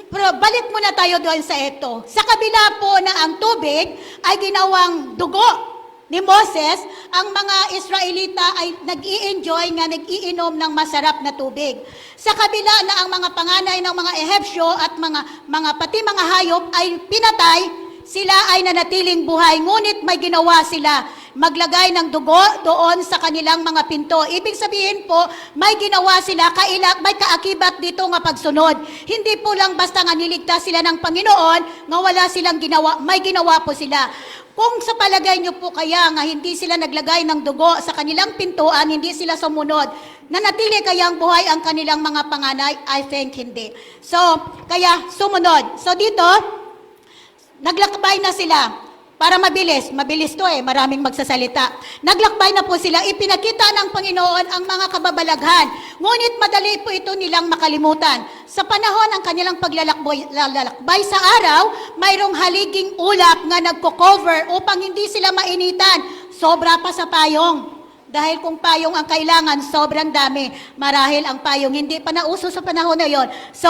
S9: Pero balik muna tayo doon sa ito. Sa kabila po na ang tubig ay ginawang dugo ni Moses, ang mga Israelita ay nag-i-enjoy nga, nag-iinom ng masarap na tubig. Sa kabila na ang mga panganay ng mga Ehebsyo at pati mga hayop ay pinatay, sila ay nanatiling buhay, ngunit may ginawa sila, maglagay ng dugo doon sa kanilang mga pinto. Ibig sabihin po, may ginawa sila, may kaakibat dito nga pagsunod. Hindi po lang basta nga niligtas sila ng Panginoon, nga wala silang ginawa, may ginawa po sila. Kung sa palagay niyo po kaya nga hindi sila naglagay ng dugo sa kanilang pintuan, hindi sila sumunod, nanatili kayang buhay ang kanilang mga panganay? I think hindi. So, kaya sumunod. So dito, naglakbay na sila. Para mabilis to maraming magsasalita. Naglakbay na po sila, ipinakita ng Panginoon ang mga kababalaghan. Ngunit madali po ito nilang makalimutan. Sa panahon ng kanilang paglalakbay sa araw, mayroong haliging ulap nga nagko-cover upang hindi sila mainitan. Sobra pa sa payong. Dahil kung payong ang kailangan, sobrang dami. Marahil ang payong hindi pa nauso sa panahon na yon. So,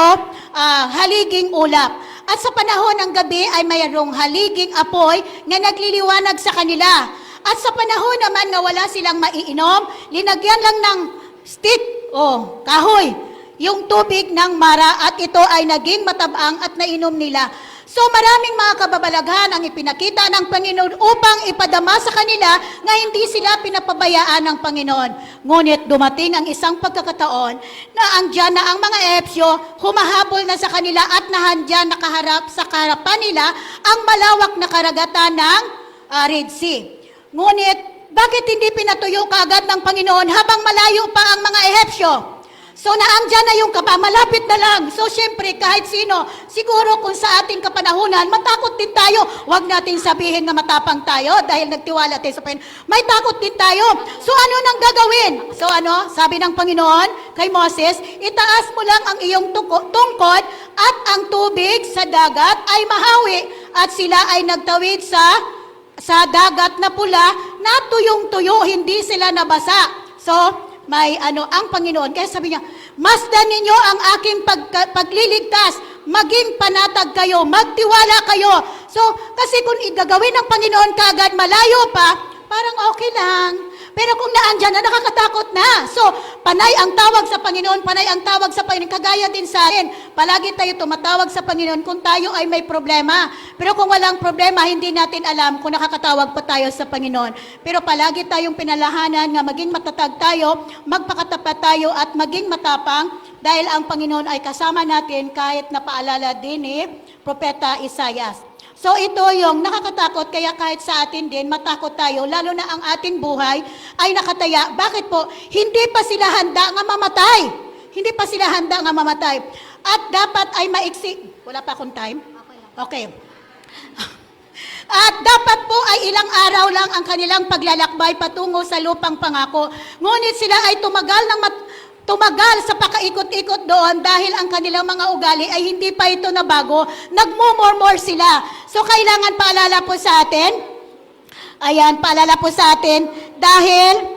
S9: haliging ulap. At sa panahon ng gabi ay mayroong haliging apoy na nagliliwanag sa kanila. At sa panahon naman na wala silang maiinom, linagyan lang ng stick o kahoy yung tubig ng mara at ito ay naging matabang at nainom nila. So maraming mga kababalaghan ang ipinakita ng Panginoon upang ipadama sa kanila na hindi sila pinapabayaan ng Panginoon. Ngunit dumating ang isang pagkakataon na andyan na ang mga Ehebsyo, humahabol na sa kanila at nahandyan nakaharap sa harapan nila ang malawak na karagatan ng Red Sea. Ngunit bakit hindi pinatuyo kaagad ng Panginoon habang malayo pa ang mga Ehebsyo? So naandyan na yung kapa, malapit na lang. So syempre kahit sino, siguro kung sa ating kapanahunan, matakot din tayo. Huwag natin sabihin na matapang tayo dahil nagtiwala tayo sa Panginoon. May takot din tayo. So ano nang gagawin? So ano, sabi ng Panginoon kay Moses, itaas mo lang ang iyong tungkod at ang tubig sa dagat ay mahawi. At sila ay nagtawid sa dagat na pula na tuyong-tuyo, hindi sila nabasa. So, may ang Panginoon. Kaya sabi niya, masdan ninyo ang aking pagliligtas, maging panatag kayo, magtiwala kayo. So, kasi kung igagawin ng Panginoon kaagad, malayo pa, parang okay lang. Pero kung naandyan na, nakakatakot na. So, panay ang tawag sa Panginoon, panay ang tawag sa Panginoon. Kagaya din sa atin, palagi tayo tumatawag sa Panginoon kung tayo ay may problema. Pero kung walang problema, hindi natin alam kung nakakatawag pa tayo sa Panginoon. Pero palagi tayong pinalahanan nga maging matatag tayo, magpakatapat tayo at maging matapang dahil ang Panginoon ay kasama natin kahit napaalala din ni Propeta Isaias. So ito yung nakakatakot, kaya kahit sa atin din, matakot tayo, lalo na ang ating buhay ay nakataya. Bakit po? Hindi pa sila handa nga mamatay. Hindi pa sila handa nga mamatay. At dapat ay maiksi. Wala pa akong time? Okay. At dapat po ay ilang araw lang ang kanilang paglalakbay patungo sa lupang pangako. Ngunit sila ay tumagal sa pakaikot-ikot doon dahil ang kanilang mga ugali ay hindi pa ito nabago, nagmumurmur sila. So kailangan paalala po sa atin, paalala po sa atin, dahil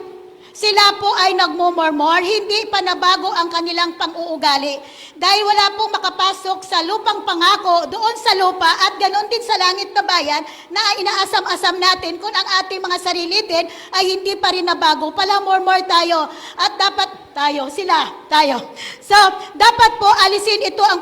S9: sila po ay nagmumurmur, hindi pa nabago ang kanilang pang-uugali. Dahil wala pong makapasok sa lupang pangako doon sa lupa at ganoon din sa langit na bayan na inaasam-asam natin kung ang ating mga sarili din ay hindi pa rin nabago. Pala murmur tayo at dapat tayo. So, dapat po alisin ito ang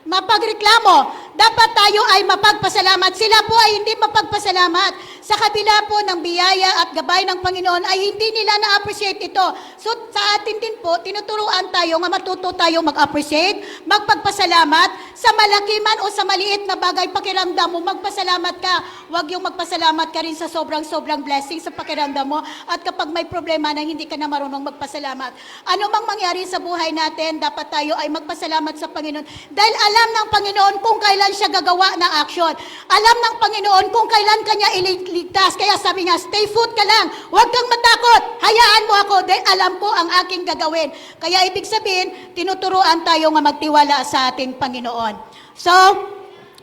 S9: mapagreklamo. Dapat tayo ay mapagpasalamat. Sila po ay hindi mapagpasalamat. Sa kabila po ng biyaya at gabay ng Panginoon ay hindi nila na-appreciate ito. So sa atin din po, tinuturuan tayo nga matuto tayo mag-appreciate, magpagpasalamat. Sa malaki man o sa maliit na bagay, pakiramdam mo, magpasalamat ka. Huwag yung magpasalamat ka rin sa sobrang blessing sa pakiramdam mo. At kapag may problema na hindi ka na marunong magpasalamat. Ano mang mangyari sa buhay natin, dapat tayo ay magpasalamat sa Panginoon. Dahil alam ng Panginoon kung kailan siya gagawa ng aksyon. Alam ng Panginoon kung kailan kanya iligtas. Kaya sabi niya, stay put ka lang. Huwag kang matakot. Hayaan mo ako dahil alam ko ang aking gagawin. Kaya ibig sabihin, tinuturuan tayo nga magtiwala sa ating Panginoon. So,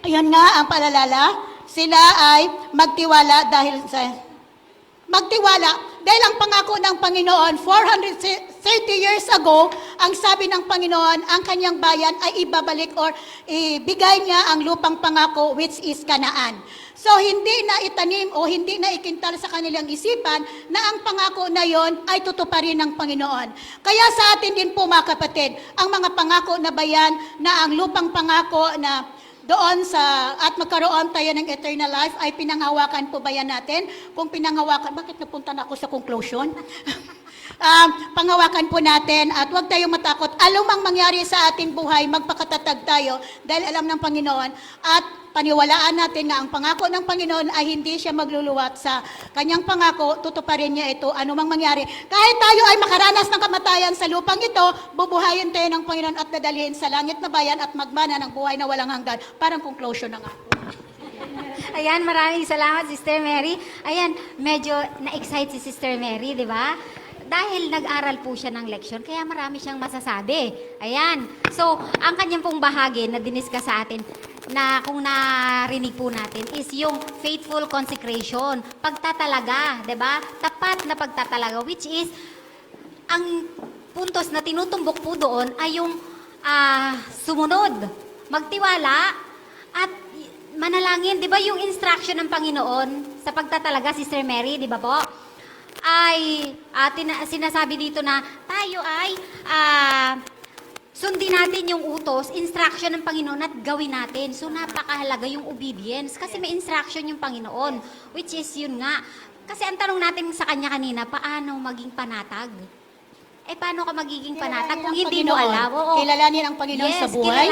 S9: yun nga ang paalala. Sila ay magtiwala Dahil ang pangako ng Panginoon, 430 years ago, ang sabi ng Panginoon, ang kanyang bayan ay ibabalik or ibigay niya ang lupang pangako, which is Kanaan. So, hindi na itanim o hindi na ikintal sa kanilang isipan na ang pangako na yon ay tutuparin ng Panginoon. Kaya sa atin din po mga kapatid, ang mga pangako na bayan na ang lupang pangako na doon sa at magkaroon tayo ng eternal life ay pinanghawakan po ba yan natin? Kung pinanghawakan, bakit napunta na ako sa conclusion? Panghawakan po natin at huwag tayong matakot. Alumang mangyari sa ating buhay, magpakatatag tayo dahil alam ng Panginoon at paniwalaan natin na ang pangako ng Panginoon ay hindi siya magluluwat sa kanyang pangako, tutuparin niya ito anumang mangyari. Kahit tayo ay makaranas ng kamatayan sa lupang ito, bubuhayin tayo ng Panginoon at dadalhin sa langit na bayan at magmana ng buhay na walang hanggan. Parang conclusion na nga.
S7: Ayan, maraming salamat, Sister Mary. Ayan, medyo na-excite si Sister Mary, di ba? Dahil nag-aral po siya ng leksyon, kaya marami siyang masasabi. Ayan. So, ang kanyang pong bahagi na diniscuss sa atin, na kung narinig po natin, is yung faithful consecration. Pagtatalaga, di ba? Tapat na pagtatalaga, which is, ang puntos na tinutumbok po doon ay yung sumunod, magtiwala, at manalangin. Di ba yung instruction ng Panginoon sa pagtatalaga, Sister Mary, di ba po? Ay sinasabi dito na tayo ay sundin natin yung utos, instruction ng Panginoon at gawin natin. So napakahalaga yung obedience kasi may instruction yung Panginoon, which is yun nga. Kasi ang tanong natin sa kanya kanina, paano maging panatag? Paano ka magiging panatag kung hindi mo alam? Oo.
S9: Kilalanin ang Panginoon
S7: Yes,
S9: sa buhay.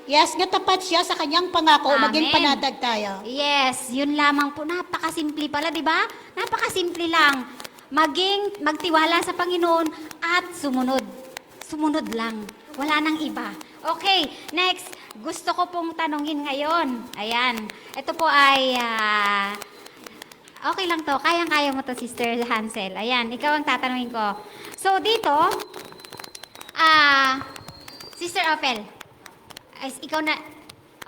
S9: Yes, nga tapat siya sa kanyang pangako, maging
S7: Amen.
S9: panatag tayo.
S7: Yes, yun lamang po. Napakasimple pala, di ba? Napakasimple lang. Magtiwala sa Panginoon at sumunod. Sumunod lang. Wala nang iba. Okay, next. Gusto ko pong tanungin ngayon. Ayan. Ito po ay, okay lang to. Kayang-kaya mo to, Sister Hansel. Ayan, ikaw ang tatanungin ko. So, dito, Sister Ophel. Ikaw na,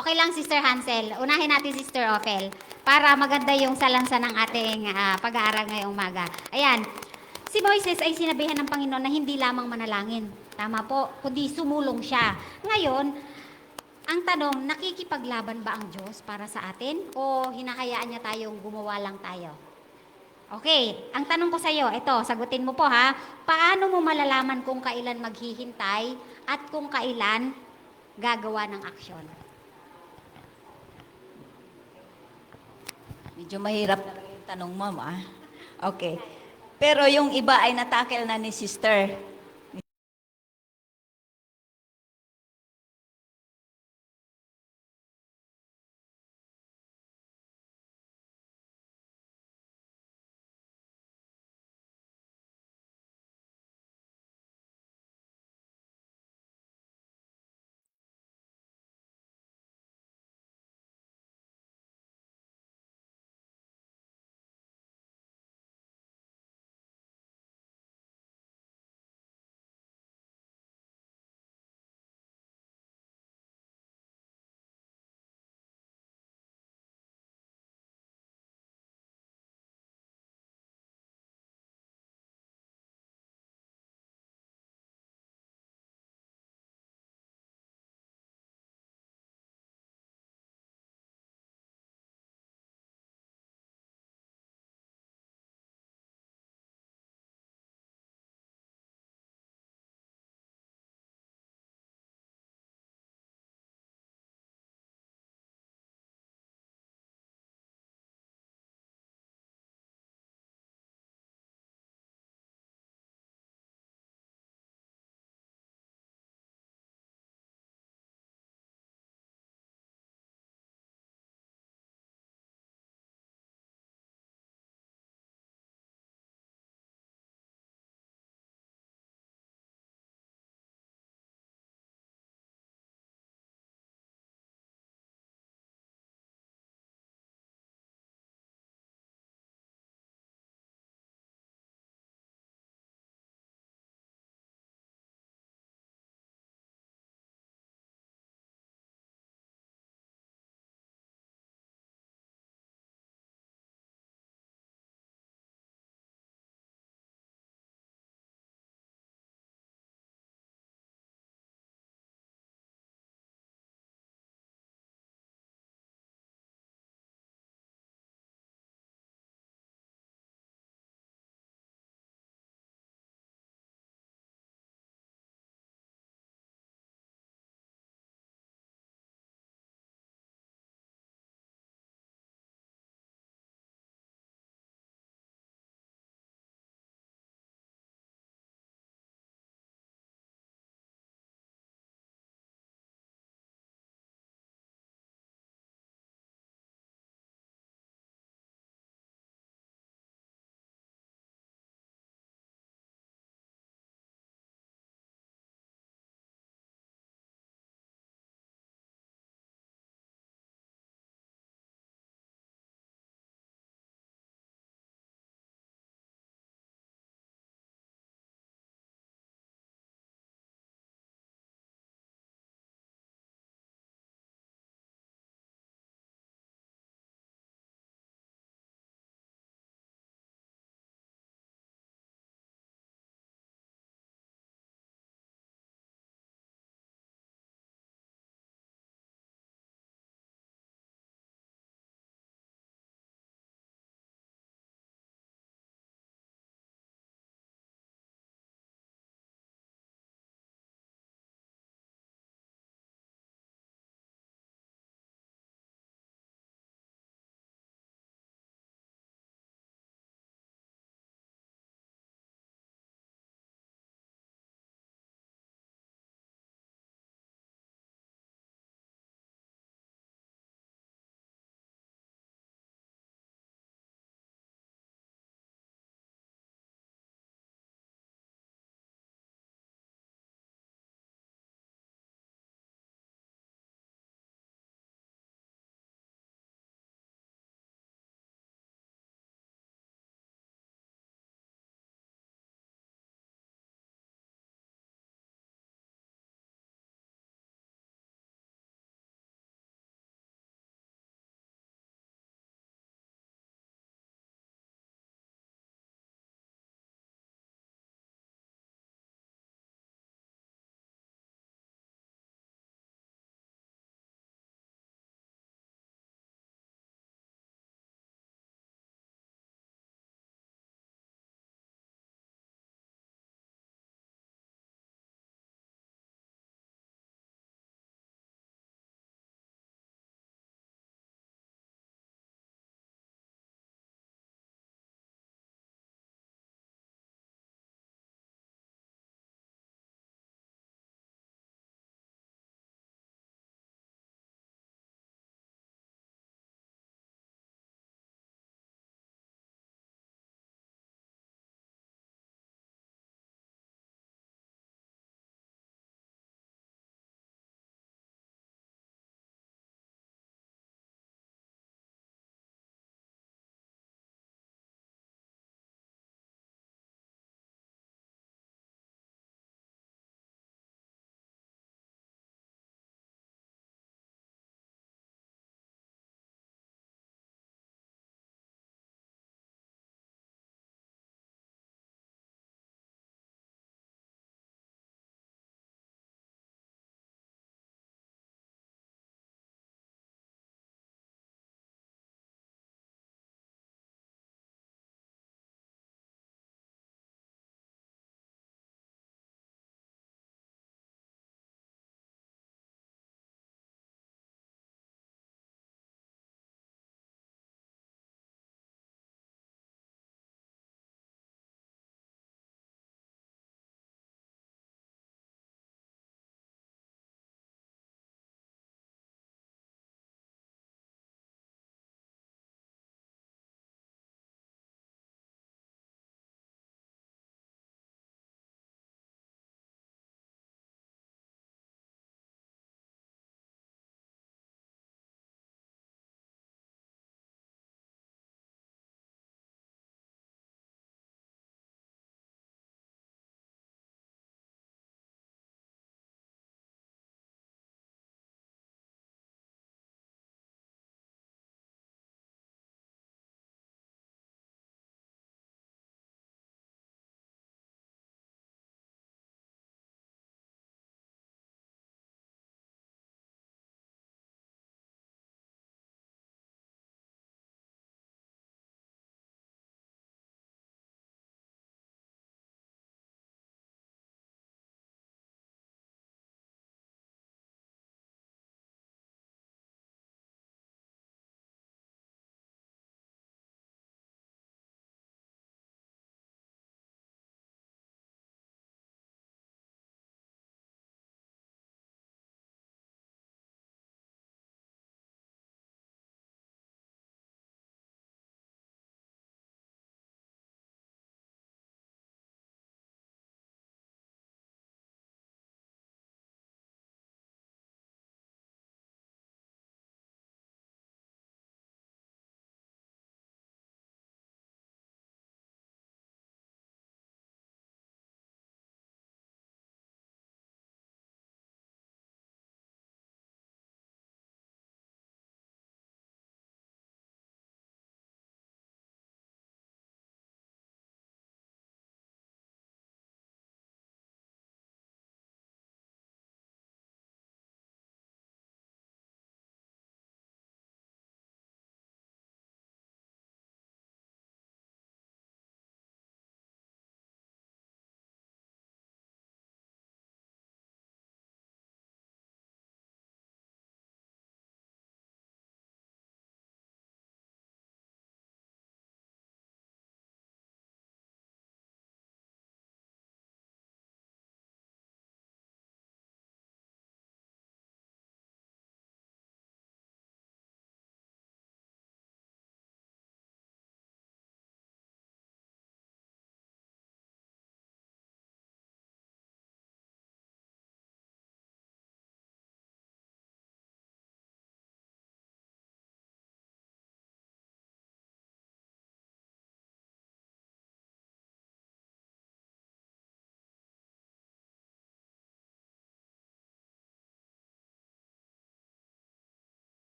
S7: okay lang, Sister Hansel. Unahin natin, Sister Ophel, para maganda yung salansa ng ating pag-aaral ngayong umaga. Ayan, si Moises ay sinabihan ng Panginoon na hindi lamang manalangin. Tama po, kundi sumulong siya. Ngayon, ang tanong, nakikipaglaban ba ang Diyos para sa atin? O hinahayaan niya tayong gumawa lang tayo? Okay, ang tanong ko sa iyo, ito, sagutin mo po ha. Paano mo malalaman kung kailan maghihintay at kung kailan gagawa ng aksyon?
S10: Medyo mahirap na yung tanong, Ma'am. Okay. Pero yung iba ay natakel na ni Sister.